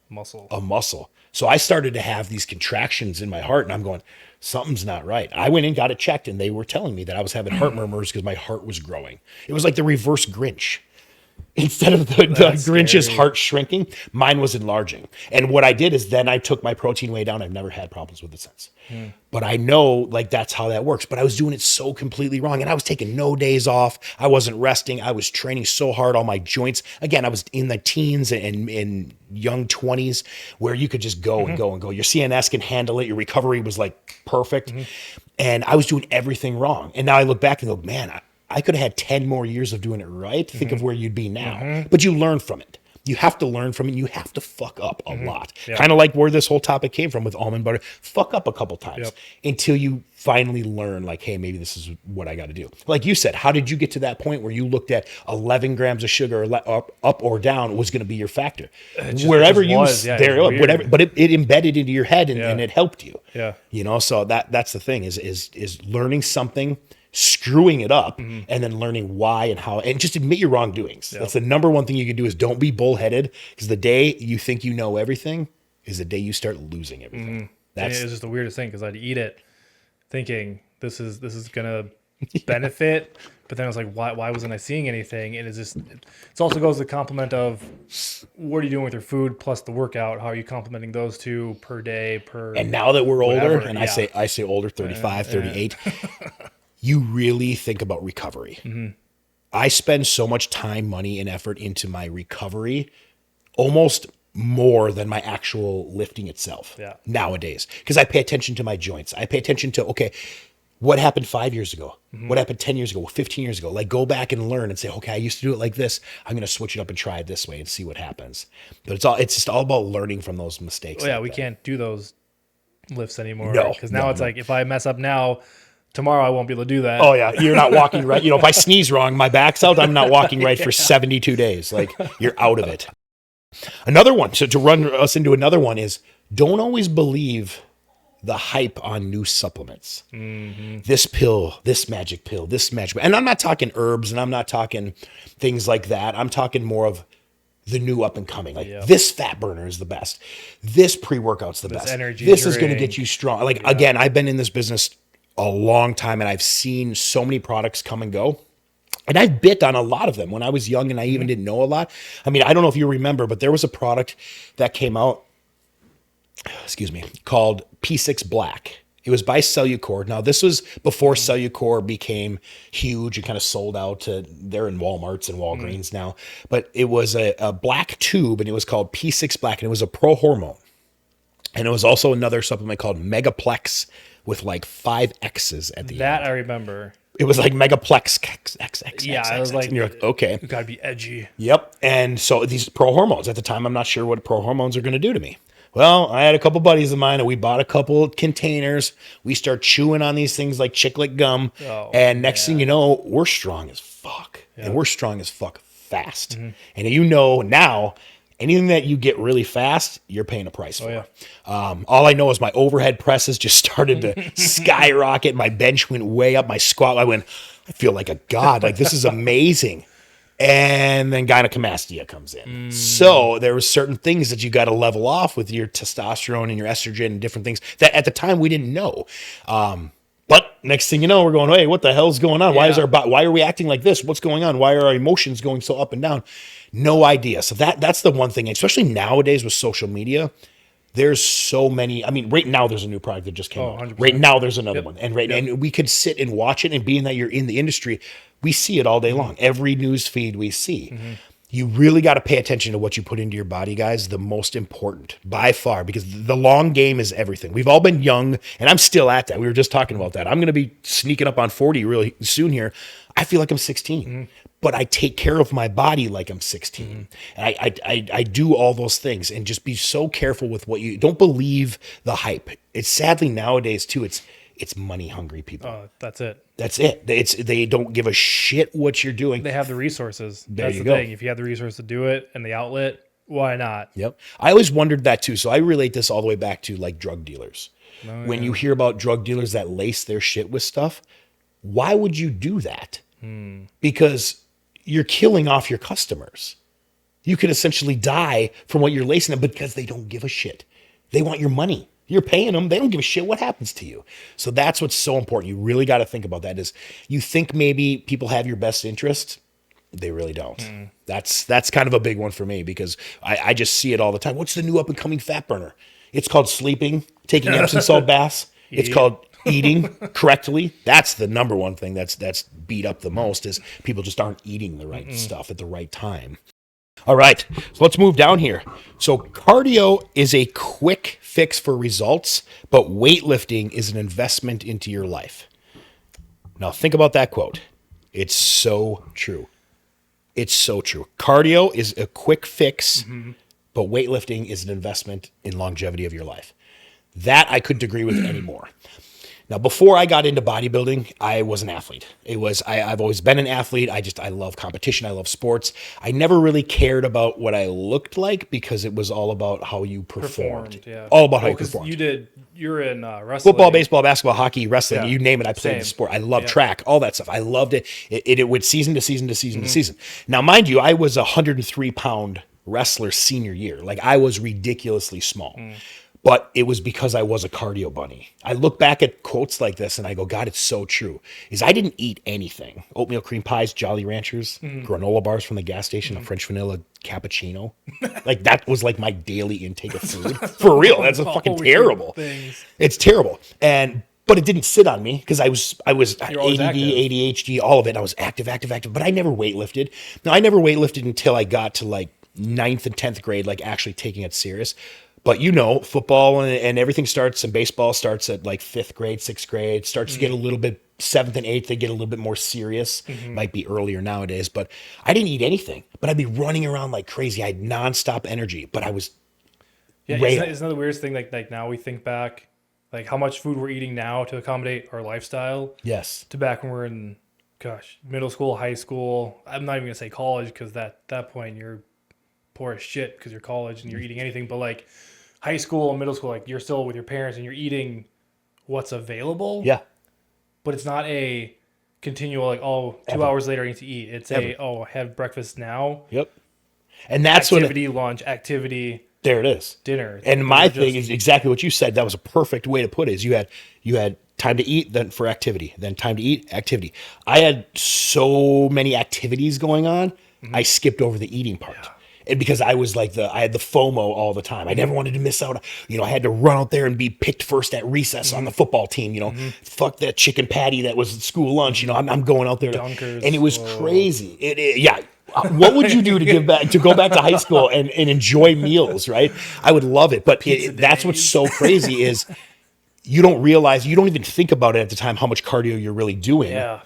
Muscle. A muscle. So I started to have these contractions in my heart, and I'm going, something's not right. I went and got it checked, and they were telling me that I was having heart murmurs because my heart was growing. It was like the reverse Grinch. Instead of the Grinch's heart shrinking, mine was enlarging. And what I did is then I took my protein way down. I've never had problems with it since. But I know like that's how that works. But I was doing it so completely wrong. And I was taking no days off. I wasn't resting. I was training so hard. All my joints. Again, I was in the teens and in young 20s where you could just go and go and go. Your CNS can handle it. Your recovery was like perfect. And I was doing everything wrong. And now I look back and go, man, I could have had 10 more years of doing it right. Think of where you'd be now. But you learn from it. You have to learn from it. You have to fuck up a lot. Kind of like where this whole topic came from with almond butter. Fuck up a couple times until you finally learn, like, hey, maybe this is what I got to do. Like you said, how did you get to that point where you looked at 11 grams of sugar up or down was going to be your factor? Wherever you was, there, whatever. But it embedded into your head and it helped you. Yeah. You know, so that's the thing is learning something, screwing it up, and then learning why and how, and just admit your wrongdoings. That's the number one thing you can do is don't be bullheaded, because the day you think you know everything is the day you start losing everything. That's it's just the weirdest thing because I'd eat it thinking this is gonna benefit, but then I was like, why wasn't I seeing anything? And it also goes the compliment of what are you doing with your food plus the workout? How are you complementing those two per day per? And now that we're older, and yeah. I say older, 35, 38. You really think about recovery. I spend so much time, money, and effort into my recovery, almost more than my actual lifting itself nowadays, because I pay attention to my joints. I pay attention to, okay, what happened 5 years ago? What happened 10 years ago? 15 years ago? Like, go back and learn and say, okay, I used to do it like this. I'm going to switch it up and try it this way and see what happens. But it's just all about learning from those mistakes. Well, yeah, we can't do those lifts anymore. No, because now it's like if I mess up now, tomorrow I won't be able to do that. Oh yeah, you're not walking right. You know, if I sneeze wrong, my back's out. I'm not walking right for 72 days. Like, you're out of it. Another one, so to run us into another one, is don't always believe the hype on new supplements. This pill, this magic pill, this magic. And I'm not talking herbs, and I'm not talking things like that. I'm talking more of the new up and coming. Like, this fat burner is the best. This pre-workout's the best. This is going to get you strong. Like, again, I've been in this business a long time, and I've seen so many products come and go. And I've bit on a lot of them when I was young and I even didn't know a lot. I mean, I don't know if you remember, but there was a product that came out, called P6 Black. It was by Cellucor. Now, this was before Cellucor became huge and kind of sold out to, they're in Walmarts and Walgreens now. But it was a black tube, and it was called P6 Black, and it was a pro hormone. And it was also another supplement called Megaplex with like 5 X's at the end. That I remember. It was like Megaplex XX. Yeah, I was like, and you're like, okay. You gotta be edgy. Yep. And so these pro hormones, at the time, I'm not sure what pro hormones are going to do to me. Well, I had a couple buddies of mine, and we bought a couple containers. We start chewing on these things like chiclet gum. And next thing you know, we're strong as fuck. And we're strong as fuck fast. And you know now, anything that you get really fast, you're paying a price for. All I know is my overhead presses just started to skyrocket. My bench went way up. My squat, I feel like a god. Like, this is amazing. And then gynecomastia comes in. So there were certain things that you got to level off with your testosterone and your estrogen and different things that at the time we didn't know. But Next thing you know, we're going, hey, what the hell's going on? Why is why are we acting like this? What's going on? Why are our emotions going so up and down? No idea. So that's the one thing, especially nowadays with social media. There's so many. I mean, right now there's a new product that just came out. 100%. Right now there's another one, and and we could sit and watch it. And being that you're in the industry, we see it all day long. Every news feed we see. You really got to pay attention to what you put into your body, guys. The most important by far, because the long game is everything. We've all been young, and I'm still at that. We were just talking about that. I'm going to be sneaking up on 40 really soon here. I feel like I'm 16, but I take care of my body like I'm 16. And I do all those things, and just be so careful with what you don't believe the hype. It's sadly nowadays too. It's money hungry people. That's it. That's it. They don't give a shit what you're doing. They have the resources. There That's you the go. thing. If you have the resources to do it and the outlet, why not? Yep. I always wondered that too. So I relate this all the way back to like drug dealers. When you hear about drug dealers that lace their shit with stuff, why would you do that? Because you're killing off your customers. You could essentially die from what you're lacing them because they don't give a shit. They want your money. You're paying them. They don't give a shit what happens to you. So that's what's so important. You really got to think about that. Is you think maybe people have your best interest. They really don't. That's kind of a big one for me, because I just see it all the time. What's the new up and coming fat burner? It's called sleeping, taking Epsom salt baths. It's called eating correctly. That's the number one thing that's beat up the most, is people just aren't eating the right stuff at the right time. All right, so let's move down here. So cardio is a quick fix for results, but weightlifting is an investment into your life. Now think about that quote. It's so true. It's so true. Cardio is a quick fix, but weightlifting is an investment in longevity of your life. That I couldn't agree with anymore. Now, before I got into bodybuilding, I was an athlete. I've always been an athlete. I love competition. I love sports. I never really cared about what I looked like, because it was all about how you performed. All about how you performed. You're in wrestling. Football, baseball, basketball, hockey, wrestling, you name it. I played Same. the sport. I love track, all that stuff. I loved it. It went season to season to season to season. Now, mind you, I was a 103-pound wrestler senior year. Like, I was ridiculously small. But it was because I was a cardio bunny. I look back at quotes like this and I go, God, it's so true. Is I didn't eat anything. Oatmeal cream pies, Jolly Ranchers, granola bars from the gas station, a French vanilla cappuccino. Like, that was like my daily intake of food. For real. That's fucking terrible. It's terrible. But it didn't sit on me, because I was ADD, active. ADHD, all of it. And I was active. But I never weightlifted. Now, I never weightlifted until I got to like 9th and 10th grade, like actually taking it serious. But football and everything starts, and baseball starts at like 5th grade, 6th grade, starts to get a little bit, 7th and 8th, they get a little bit more serious. Might be earlier nowadays, but I didn't eat anything, but I'd be running around like crazy. I had nonstop energy, but I was. Yeah, isn't that the weirdest thing? Like now we think back, like how much food we're eating now to accommodate our lifestyle. Yes. To back when we're in, middle school, high school. I'm not even gonna say college, because that point you're poor as shit because you're college and you're eating anything, but like high school and middle school, like you're still with your parents and you're eating what's available. Yeah. But it's not a continual, like, 2 hours later I need to eat. It's have breakfast now. Yep. And that's activity, lunch, activity. There it is. Dinner. And my thing is exactly what you said. That was a perfect way to put it. Is you had time to eat, then for activity, then time to eat, activity. I had so many activities going on, I skipped over the eating part. Yeah. And because I was like I had the FOMO all the time. I never wanted to miss out. I had to run out there and be picked first at recess on the football team. Fuck that chicken patty that was school lunch. I'm going out there Dunkers, and it was crazy. Yeah. What would you do to go back to high school and enjoy meals, right? I would love it. But that's what's so crazy is you don't realize, you don't even think about it at the time, how much cardio you're really doing. Yeah.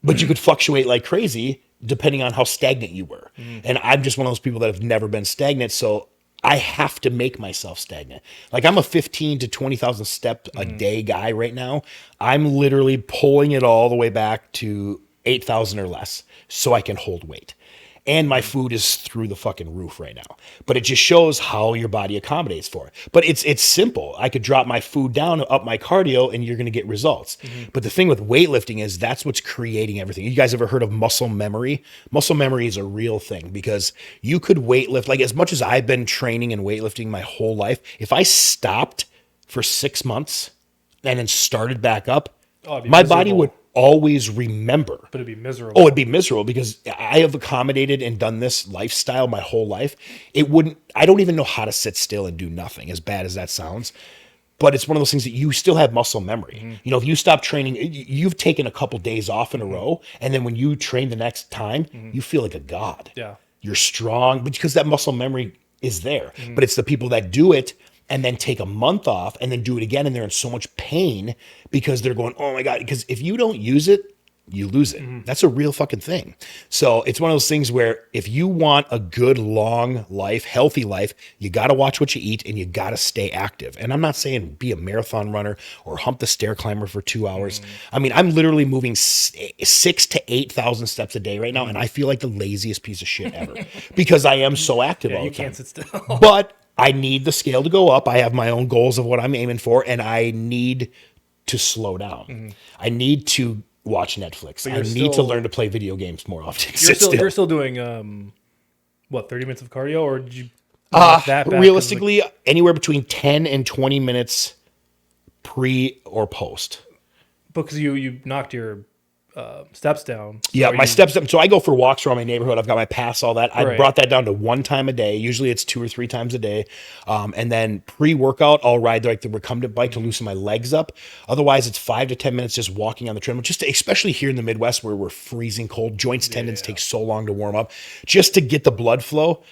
But you could fluctuate like crazy depending on how stagnant you were. And I'm just one of those people that have never been stagnant. So I have to make myself stagnant. Like, I'm a 15 to 20,000 step a day guy right now. I'm literally pulling it all the way back to 8,000 or less so I can hold weight. And my food is through the fucking roof right now. But it just shows how your body accommodates for it. But it's simple. I could drop my food down, up my cardio, and you're going to get results. But the thing with weightlifting is that's what's creating everything. You guys ever heard of muscle memory? Muscle memory is a real thing, because you could weightlift. Like, as much as I've been training and weightlifting my whole life, if I stopped for 6 months and then started back up, Oh, it'd be My body miserable. would always remember. But it'd be miserable. Oh, it'd be miserable because I have accommodated and done this lifestyle my whole life. I don't even know how to sit still and do nothing, as bad as that sounds. But it's one of those things that you still have muscle memory. You know, if you stop training, you've taken a couple days off in a row. And then when you train the next time, you feel like a god. Yeah. You're strong, but because that muscle memory is there. But it's the people that do it and then take a month off and then do it again. And they're in so much pain because they're going, oh my God. Because if you don't use it, you lose it. That's a real fucking thing. So it's one of those things where if you want a good, long life, healthy life, you got to watch what you eat and you got to stay active. And I'm not saying be a marathon runner or hump the stair climber for 2 hours. I mean, I'm literally moving 6,000 to 8,000 steps a day right now. And I feel like the laziest piece of shit ever because I am so active all the You time. can't sit still. But I need the scale to go up. I have my own goals of what I'm aiming for, and I need to slow down. I need to watch Netflix. I need to learn to play video games more often. You're still doing 30 minutes of cardio, or did you knock that back? Realistically, anywhere between 10 and 20 minutes pre or post. Because you knocked your steps down. So Yeah, my steps up. So I go for walks around my neighborhood. I've got my pass, all that. I Right. brought that down to 1 time a day. Usually it's 2 or 3 times a day. And then pre-workout, I'll ride like the recumbent bike to loosen my legs up. Otherwise, it's 5 to 10 minutes just walking on the treadmill. Especially here in the Midwest where we're freezing cold. Joints, tendons take so long to warm up just to get the blood flow.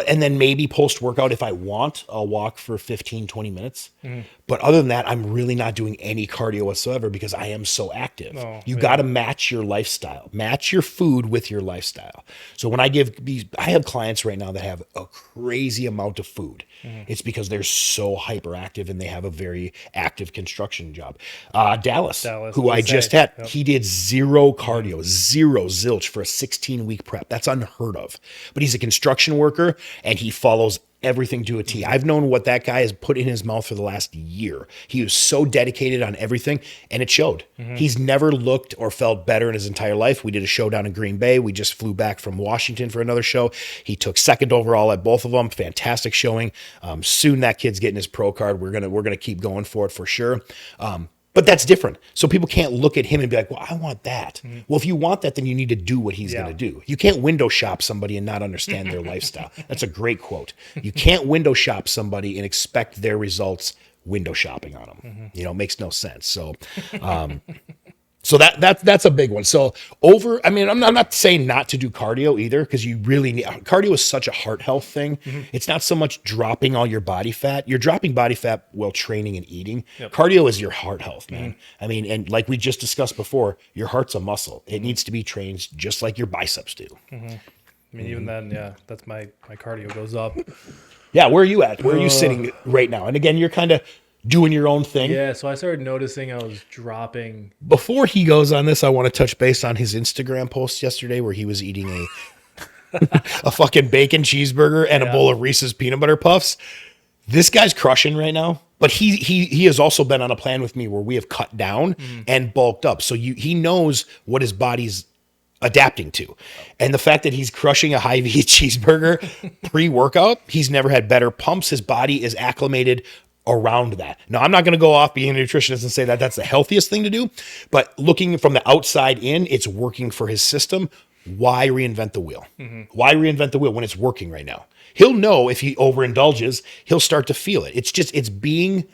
And then maybe post-workout, if I want, I'll walk for 15, 20 minutes. But other than that, I'm really not doing any cardio whatsoever because I am so active. You got to match your lifestyle, match your food with your lifestyle. So when I have clients right now that have a crazy amount of food. It's because they're so hyperactive and they have a very active construction job. Dallas, who I just had, he did 0 cardio, 0 zilch for a 16-week prep. That's unheard of. But he's a construction worker and he follows everything to a T. I've known what that guy has put in his mouth for the last year. He was so dedicated on everything, and it showed. He's never looked or felt better in his entire life. We did a show down in Green Bay. We just flew back from Washington for another show. He took 2nd overall at both of them. Fantastic showing. Soon that kid's getting his pro card. We're gonna keep going for it for sure. But that's different. So people can't look at him and be like, well, I want that. Well, if you want that, then you need to do what he's going to do. You can't window shop somebody and not understand their lifestyle. That's a great quote. You can't window shop somebody and expect their results window shopping on them. You know, it makes no sense. So, so that's a big one. So I'm not saying not to do cardio either, because you really need, cardio is such a heart health thing. It's not so much dropping all your body fat. You're dropping body fat while training and eating. Cardio is your heart health, man. I mean, and like we just discussed before, your heart's a muscle. It needs to be trained just like your biceps do. I mean, even then, that's my cardio goes up. Yeah, where are you at? Where are you sitting right now? And again, you're kind of doing your own thing. Yeah, so I started noticing I was dropping. Before he goes on this, I want to touch base on his Instagram post yesterday where he was eating a fucking bacon cheeseburger and a bowl of Reese's peanut butter puffs. This guy's crushing right now, but he has also been on a plan with me where we have cut down and bulked up. So he knows what his body's adapting to. And the fact that he's crushing a Hy-Vee cheeseburger pre-workout, he's never had better pumps. His body is acclimated around that. Now, I'm not going to go off being a nutritionist and say that that's the healthiest thing to do, but looking from the outside in, it's working for his system. Why reinvent the wheel? Why reinvent the wheel when it's working right now? He'll know if he overindulges, he'll start to feel it. It's being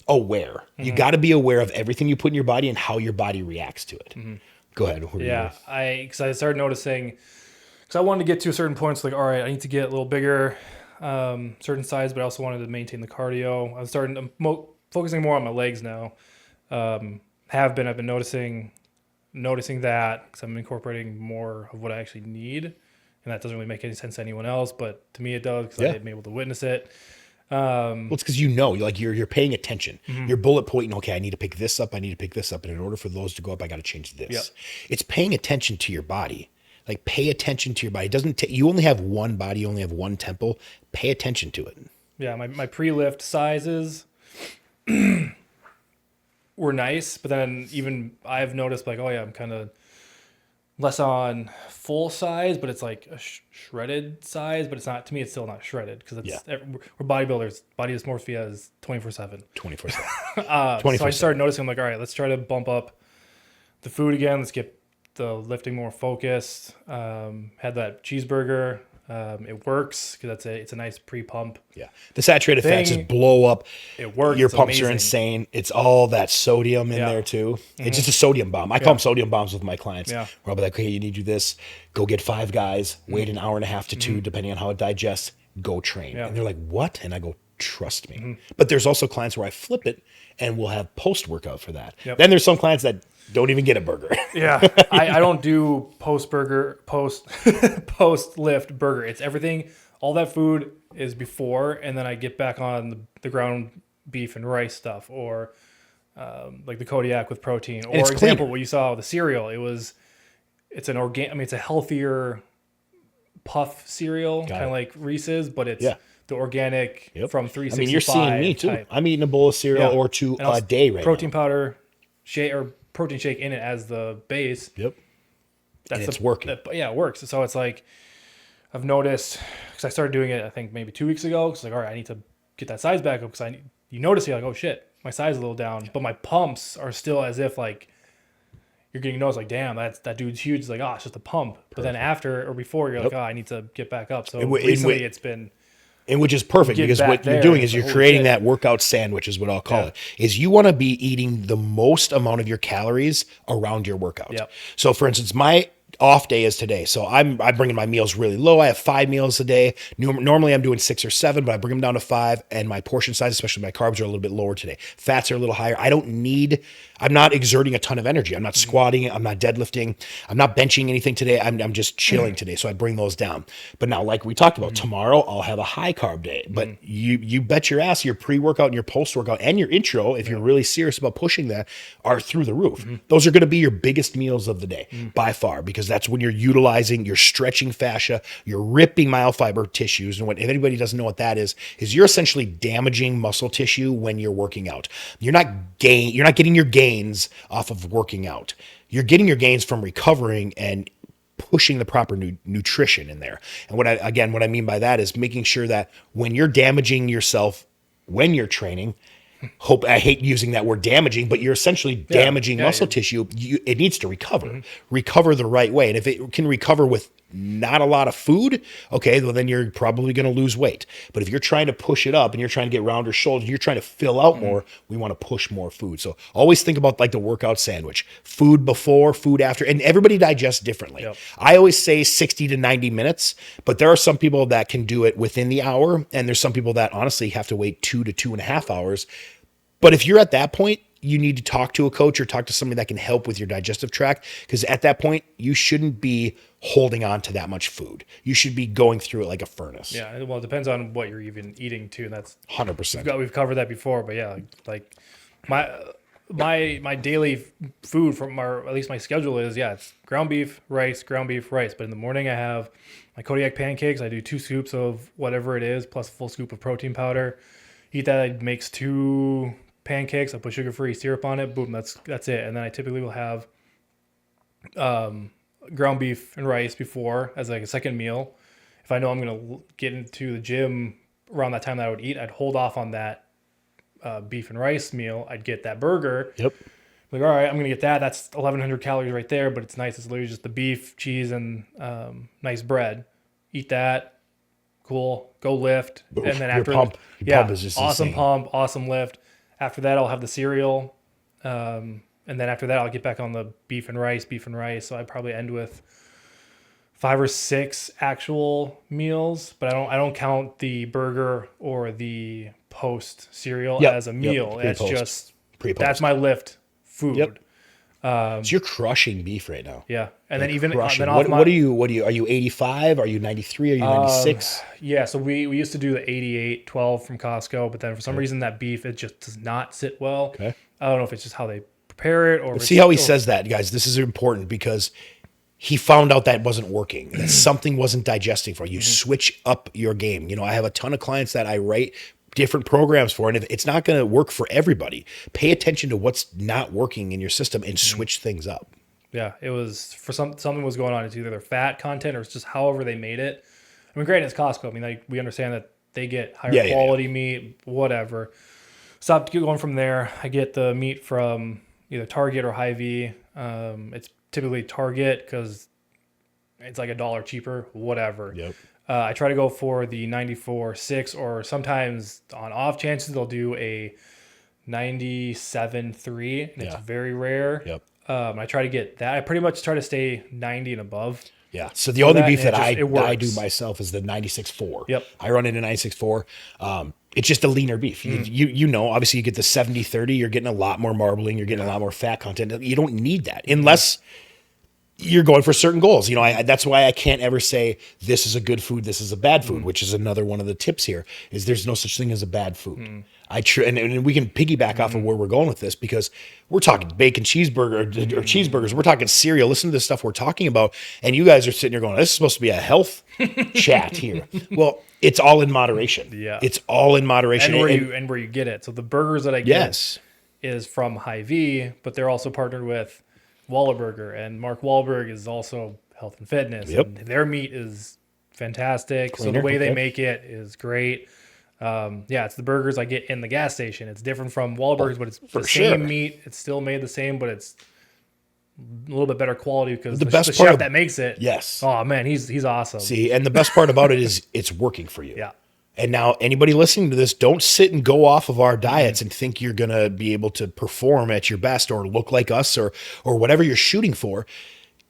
aware. You got to be aware of everything you put in your body and how your body reacts to it. Go ahead. Because I started noticing, because I wanted to get to a certain point. So like, all right, I need to get a little bigger, certain size, but I also wanted to maintain the cardio. I'm focusing more on my legs now. I've been noticing that because I'm incorporating more of what I actually need, and that doesn't really make any sense to anyone else, but to me it does because I've been able to witness it. Well, it's because you're paying attention. You're bullet pointing. Okay, I need to pick this up. I need to pick this up, and in order for those to go up, I got to change this. It's paying attention to your body. Like, pay attention to your body. It doesn't you only have one body. You only have one temple. Pay attention to it. Yeah, my pre-lift sizes were nice, but then even I've noticed like, oh yeah, I'm kind of less on full size, but it's like a shredded size, but it's not, to me, it's still not shredded because we're bodybuilders. Body dysmorphia is 24/7. 24/7. So I started noticing, I'm like, all right, let's try to bump up the food again. Let's get the lifting more focused. Had that cheeseburger. It works because it's a nice pre-pump. Yeah. The saturated fats just blow up. It works. Your It's pumps are amazing. insane. It's all that sodium in Yeah. there too. It's just a sodium bomb. I call them sodium bombs with my clients. Yeah. Where I'll be like, hey, you need to do this. Go get 5 guys, wait an hour and a half to 2, depending on how it digests. Go train. Yeah. And they're like, what? And I go, trust me. But there's also clients where I flip it and we'll have post-workout for that. Yep. Then there's some clients that don't even get a burger. Yeah, I don't do post lift burger. It's everything. All that food is before, and then I get back on the ground beef and rice stuff, or like the Kodiak with protein. Or it's example, cleaner. what you saw with the cereal. It's an it's a healthier puff cereal, kind of like Reese's, but it's the organic from 365. I mean, you're seeing me too. Type. I'm eating a bowl of cereal or 2 a day right protein now. powder shake or protein shake in it as the base. Yep. That's and it's working. It works. So it's like I've noticed because I started doing it, I think maybe 2 weeks ago. It's like, all right, I need to get that size back up because you notice you're like, oh shit, my size is a little down, but my pumps are still as if like you're getting noticed. Like, damn, that dude's huge. It's like, oh, it's just a pump. Perfect. But then after or before, you're like, oh, I need to get back up. So recently, it's been. And which is perfect because what you're doing is you're creating that workout sandwich is what I'll call it. Is you want to be eating the most amount of your calories around your workout. Yep. So for instance, my off day is today. So I'm bringing my meals really low. I have 5 meals a day. Normally I'm doing 6 or 7, but I bring them down to 5, and my portion size, especially my carbs, are a little bit lower today. Fats are a little higher. I'm not exerting a ton of energy. I'm not squatting. I'm not deadlifting. I'm not benching anything today. I'm just chilling today. So I bring those down. But now, like we talked about, tomorrow I'll have a high carb day. But you bet your ass your pre-workout and your post-workout and your intro, if you're really serious about pushing that, are through the roof. Those are going to be your biggest meals of the day by far, because that's when you're stretching fascia, you're ripping myofiber tissues. And if anybody doesn't know what that is you're essentially damaging muscle tissue when you're working out. You're not getting your gains off of working out. You're getting your gains from recovering and pushing the proper nutrition in there. And what I mean by that is making sure that when you're damaging yourself when you're training, I hate using that word damaging, but you're essentially damaging muscle tissue. It needs to recover the right way. And if it can recover with not a lot of food, okay, well then you're probably going to lose weight. But if you're trying to push it up and you're trying to get rounder shoulders, you're trying to fill out more, we want to push more food. So always think about like the workout sandwich, food before, food after, and everybody digests differently. Yep. I always say 60 to 90 minutes, but there are some people that can do it within the hour. And there's some people that honestly have to wait 2 to 2.5 hours. But if you're at that point, you need to talk to a coach or talk to somebody that can help with your digestive tract, because at that point, you shouldn't be holding on to that much food. You should be going through it like a furnace. Yeah, well, it depends on what you're even eating too, and that's 100%. We've covered that before, but yeah, like my daily food from at least my schedule is it's ground beef, rice. But in the morning I have my Kodiak pancakes. I do 2 scoops of whatever it is, plus a full scoop of protein powder. Eat that. It makes 2 pancakes. I put sugar-free syrup on it. Boom, that's it. And then I typically will have ground beef and rice before as like a second meal. If I know I'm going to get into the gym around that time that I would eat, I'd hold off on that beef and rice meal. I'd get that burger. Yep. Like, all right, I'm going to get that. That's 1,100 calories right there, but it's nice. It's literally just the beef, cheese, and nice bread. Eat that. Cool. Go lift. Oof, and then after pump is just awesome insane. pump, awesome lift. After that, I'll have the cereal. And then after that, I'll get back on the beef and rice. So I probably end with 5 or 6 actual meals, but I don't count the burger or the post cereal as a meal. It's just that's my lift food. Yep. So you're crushing beef right now. Yeah, and then even then what are you? Are you 85? Are you 93? Are you 96? Yeah, so we used to do the 88-12 from Costco, but then for some reason that beef, it just does not sit well. Okay. I don't know if it's just how they prepare it or see how he says that, guys. This is important because he found out that wasn't working, that something wasn't digesting for you. Switch up your game. I have a ton of clients that I write different programs for, and if it's not going to work for everybody, pay attention to what's not working in your system and switch things up. Yeah, it was for something was going on. It's either their fat content or it's just however they made it. I mean, granted, it's Costco. I mean, like, we understand that they get higher quality meat, whatever. Stopped going from there. I get the meat from either Target or Hy-Vee. It's typically Target because it's like $1 cheaper, whatever. Yep. I try to go for the 94.6, or sometimes on off chances they'll do a 97.3, and it's very rare. Yep. I try to get that. I pretty much try to stay 90 and above. Yeah. So the only beef that it I works. do myself is the 96.4. Yep. I run it in 96.4. It's just a leaner beef. You know, obviously you get the 70-30, you're getting a lot more marbling, you're getting a lot more fat content. You don't need that unless you're going for certain goals. You know, that's why I can't ever say this is a good food, this is a bad food, which is another one of the tips here is there's no such thing as a bad food. And we can piggyback off of where we're going with this because we're talking bacon cheeseburger or cheeseburgers. We're talking cereal. Listen to the stuff we're talking about. And you guys are sitting here going, this is supposed to be a health chat here. Well, it's all in moderation. Yeah. It's all in moderation. And where you get it. So the burgers that I get is from Hy-Vee, but they're also partnered with Whataburger, and Mark Wahlberg is also health and fitness. Yep. And their meat is fantastic. Cleaner, so the way they make it is great. It's the burgers I get in the gas station. It's different from Wahlburgers, but it's the same meat. It's still made the same, but it's a little bit better quality because the chef that makes it. Yes. Oh man, he's awesome. See, and the best part about it is it's working for you. Yeah. And now anybody listening to this, don't sit and go off of our diets and think you're going to be able to perform at your best or look like us or whatever you're shooting for.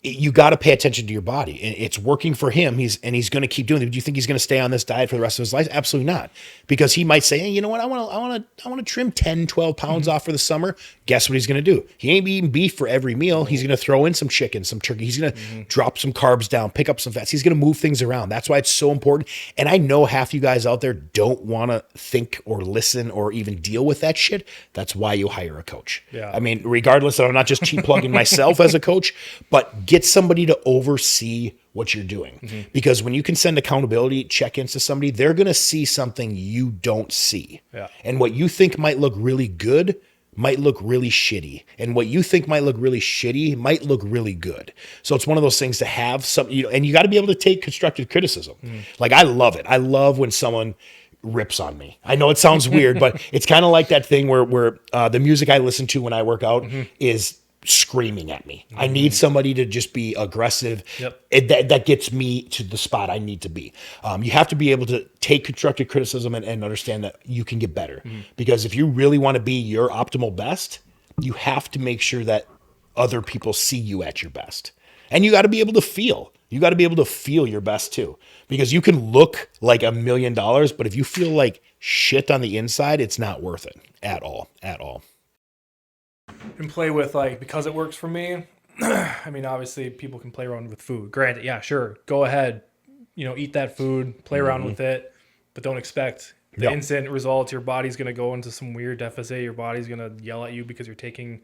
You got to pay attention to your body. It's working for him. He's going to keep doing it. Do you think he's going to stay on this diet for the rest of his life? Absolutely not. Because he might say, hey, you know what? I want to trim 10, 12 pounds off for the summer. Guess what he's going to do? He ain't eating beef for every meal. He's going to throw in some chicken, some turkey. He's going to drop some carbs down, pick up some fats. He's going to move things around. That's why it's so important. And I know half you guys out there don't want to think or listen or even deal with that shit. That's why you hire a coach. Yeah. I mean, regardless, I'm not just cheap plugging myself as a coach, but get somebody to oversee what you're doing. Because when you can send accountability check-ins to somebody, they're going to see something you don't see. Yeah. And what you think might look really good might look really shitty. And what you think might look really shitty might look really good. So it's one of those things to have some, and you got to be able to take constructive criticism. Like, I love it. I love when someone rips on me. I know it sounds weird, but it's kind of like that thing where the music I listen to when I work out is screaming at me. I need somebody to just be aggressive. That gets me to the spot I need to be. You have to be able to take constructive criticism and understand that you can get better. Because if you really want to be your optimal best, you have to make sure that other people see you at your best. And you got to be able to feel. You got to be able to feel your best too. Because you can look like $1 million, but if you feel like shit on the inside, it's not worth it at all. At all. And play with, like, because it works for me. I mean, obviously people can play around with food. Granted, yeah, sure. Go ahead, eat that food, play around with it, but don't expect the instant results. Your body's going to go into some weird deficit. Your body's going to yell at you because you're taking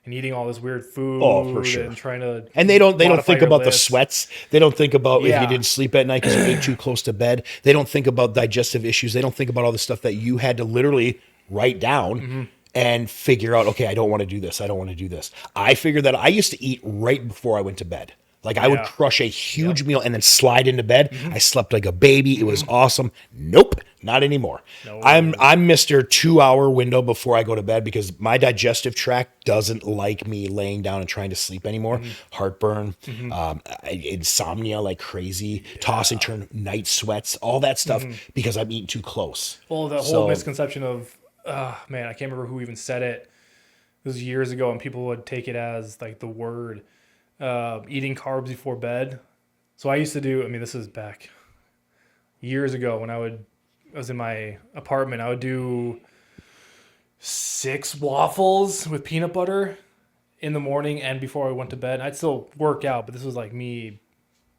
and eating all this weird food. Oh, for sure. And trying to they don't think about the list. sweats. They don't think about if you didn't sleep at night because you ate too close to bed. They don't think about digestive issues. They don't think about all the stuff that you had to literally write down and figure out, okay, I don't want to do this. I don't want to do this. I figured that I used to eat right before I went to bed. Like, I would crush a huge meal and then slide into bed. I slept like a baby. It was awesome. Nope, not anymore. No. I'm Mr. 2 hour window before I go to bed because my digestive tract doesn't like me laying down and trying to sleep anymore. Heartburn, insomnia like crazy, tossing, turn, night sweats, all that stuff because I'm eating too close. Well, the whole misconception of, man, I can't remember who even said it. It was years ago, and people would take it as like the word eating carbs before bed. So I used to do, this is back years ago when I was in my apartment, I would do 6 waffles with peanut butter in the morning and before I went to bed. I'd still work out, but this was like me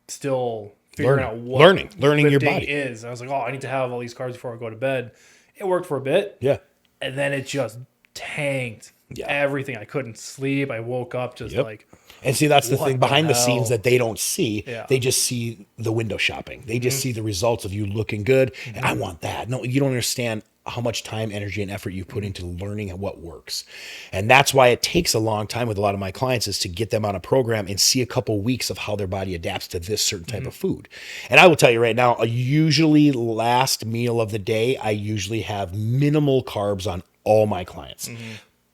still figuring out what learning your body is. I was like, I need to have all these carbs before I go to bed. It worked for a bit. Yeah. And then it just tanked everything. I couldn't sleep. I woke up just like... And see, that's the thing behind the scenes that they don't see. Yeah. They just see the window shopping. They just see the results of you looking good. And I want that. No, you don't understand how much time, energy, and effort you put into learning what works. And that's why it takes a long time with a lot of my clients is to get them on a program and see a couple weeks of how their body adapts to this certain type of food. And I will tell you right now, usually last meal of the day, I usually have minimal carbs on all my clients.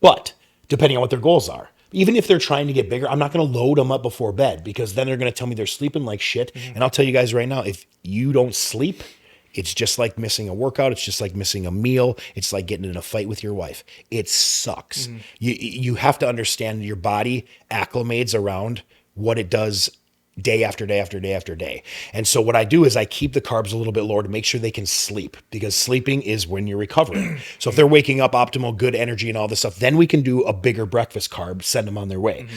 But depending on what their goals are. Even if they're trying to get bigger, I'm not going to load them up before bed because then they're going to tell me they're sleeping like shit. And I'll tell you guys right now, if you don't sleep, it's just like missing a workout. It's just like missing a meal. It's like getting in a fight with your wife. It sucks. You have to understand your body acclimates around what it does day after day after day after day. And so what I do is I keep the carbs a little bit lower to make sure they can sleep, because sleeping is when you're recovering. So if they're waking up optimal, good energy and all this stuff, then we can do a bigger breakfast carb, send them on their way.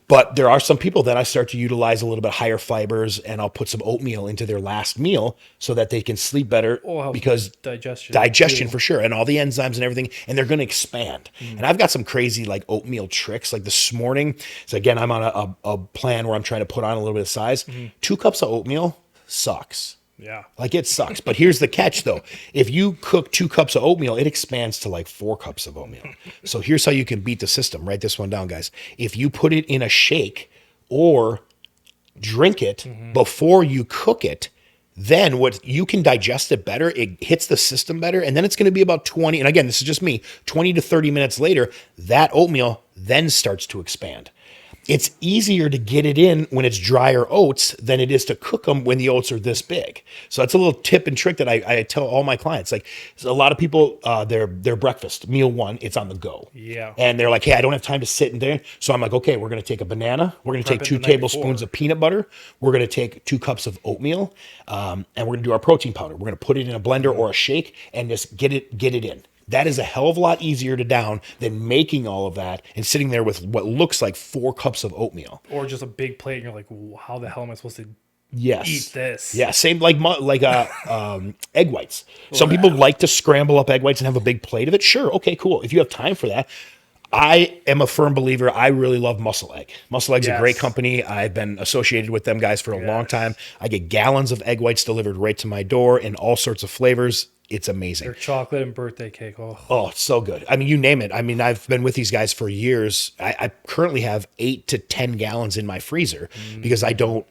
But there are some people that I start to utilize a little bit higher fibers, and I'll put some oatmeal into their last meal so that they can sleep better, because digestion for sure, and all the enzymes and everything, and they're going to expand. And I've got some crazy like oatmeal tricks. Like this morning, so again, I'm on a plan where I'm trying to put on a little bit of size. 2 cups of oatmeal sucks. Yeah. Like it sucks. But here's the catch though. If you cook 2 cups of oatmeal, it expands to like 4 cups of oatmeal. So here's how you can beat the system. Write this one down, guys. If you put it in a shake or drink it before you cook it, then what you can digest it better, it hits the system better, and then it's going to be about 20, and again, this is just me, 20 to 30 minutes later, that oatmeal then starts to expand. It's easier to get it in when it's drier oats than it is to cook them when the oats are this big. So that's a little tip and trick that I tell all my clients. Like a lot of people, their breakfast, meal 1, it's on the go. Yeah. And they're like, hey, I don't have time to sit in there. So I'm like, okay, we're going to take a banana. We're going to take 2 tablespoons of peanut butter. We're going to take 2 cups of oatmeal. And we're going to do our protein powder. We're going to put it in a blender or a shake and just get it in. That is a hell of a lot easier to down than making all of that and sitting there with what looks like 4 cups of oatmeal. Or just a big plate, and you're like, how the hell am I supposed to eat this? Yeah, same like egg whites. Some people like to scramble up egg whites and have a big plate of it. Sure, okay, cool. If you have time for that. I am a firm believer. I really love Muscle Egg. Muscle Egg's a great company. I've been associated with them guys for a long time. I get gallons of egg whites delivered right to my door in all sorts of flavors. It's amazing. Their chocolate and birthday cake. Oh, it's so good. I mean, you name it. I mean, I've been with these guys for years. I currently have 8 to 10 gallons in my freezer because I don't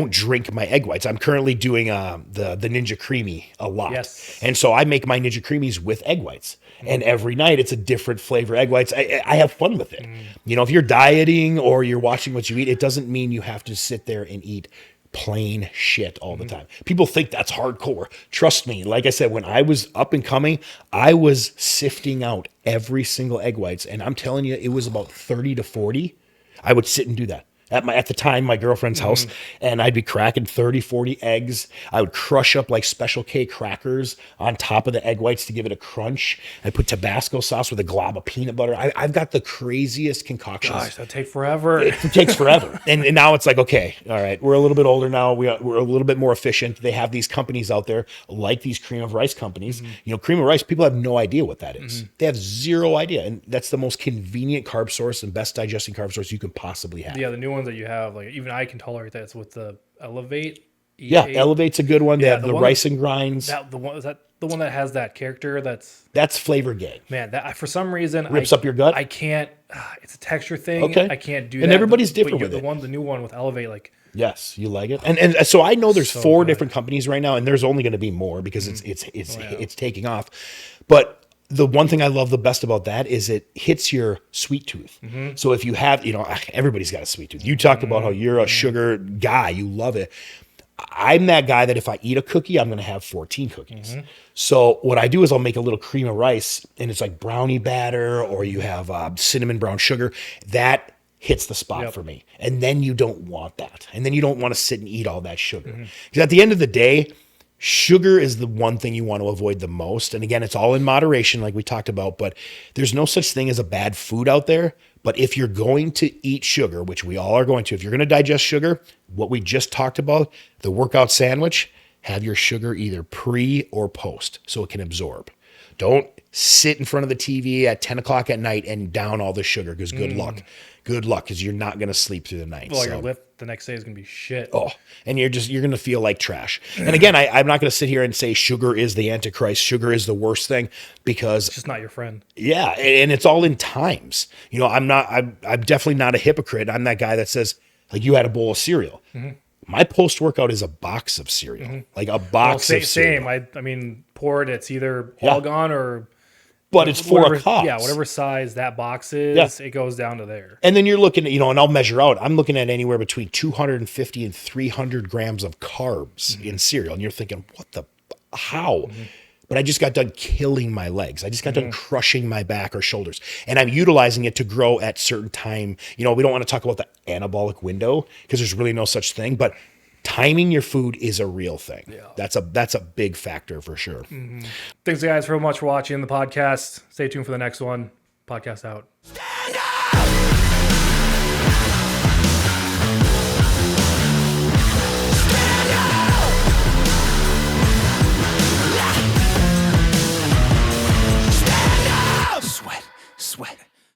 drink my egg whites. I'm currently doing the Ninja Creamy a lot. Yes. And so I make my Ninja Creamies with egg whites. And every night it's a different flavor egg whites. I have fun with it. You know, if you're dieting or you're watching what you eat, it doesn't mean you have to sit there and eat plain shit all the time. People think that's hardcore. Trust me. Like I said, when I was up and coming, I was sifting out every single egg whites. And I'm telling you, it was about 30 to 40. I would sit and do that. At the time, my girlfriend's house, and I'd be cracking 30, 40 eggs. I would crush up like Special K crackers on top of the egg whites to give it a crunch. I'd put Tabasco sauce with a glob of peanut butter. I've got the craziest concoctions. Gosh, that'd take forever. It takes forever. And now it's like, okay, all right, we're a little bit older now. We're a little bit more efficient. They have these companies out there like these cream of rice companies. You know, cream of rice, people have no idea what that is. They have zero idea. And that's the most convenient carb source and best digesting carb source you can possibly have. Yeah, the new ones that you have, like even I can tolerate that. It's with the Elevate. E8. Yeah, Elevate's a good one. They have the rice and grinds. Is that the one that has that character? That's Flavor Gang. Man, that for some reason rips up your gut. I can't. It's a texture thing. Okay, I can't do that. And everybody's different with it. The new one with Elevate, like. Yes, you like it, and so I know there's 4 different companies right now, and there's only going to be more because it's taking off, but. The one thing I love the best about that is it hits your sweet tooth. So if you have, you know, everybody's got a sweet tooth. You talked about how you're a sugar guy. You love it. I'm that guy that if I eat a cookie, I'm going to have 14 cookies. So what I do is I'll make a little cream of rice, and it's like brownie batter, or you have cinnamon brown sugar. That hits the spot for me. And then you don't want that. And then you don't want to sit and eat all that sugar. Because at the end of the day, sugar is the one thing you want to avoid the most. And again, it's all in moderation, like we talked about, but there's no such thing as a bad food out there. But if you're going to eat sugar, which we all are going to, if you're going to digest sugar, what we just talked about, the workout sandwich, have your sugar either pre or post so it can absorb. Don't sit in front of the TV at 10 o'clock at night and down all the sugar, because good luck. Good luck, because you're not going to sleep through the night. Well, your lift the next day is going to be shit. Oh, and you're going to feel like trash. And again, I'm not going to sit here and say sugar is the Antichrist. Sugar is the worst thing, because it's just not your friend. Yeah, and it's all in times. You know, I'm definitely not a hypocrite. I'm that guy that says, like, you had a bowl of cereal. My post-workout is a box of cereal, like a box of cereal. Same. I mean, pour it. It's either all gone or but it's for a cause. Yeah, whatever size that box is, it goes down to there. And then you're looking at, and I'll measure out, I'm looking at anywhere between 250 and 300 grams of carbs in cereal. And you're thinking, how? But I just got done killing my legs. I just got done crushing my back or shoulders. And I'm utilizing it to grow at certain time. We don't want to talk about the anabolic window because there's really no such thing, but timing your food is a real thing. Yeah. That's a big factor for sure. Thanks guys very much for watching the podcast. Stay tuned for the next one. Podcast out.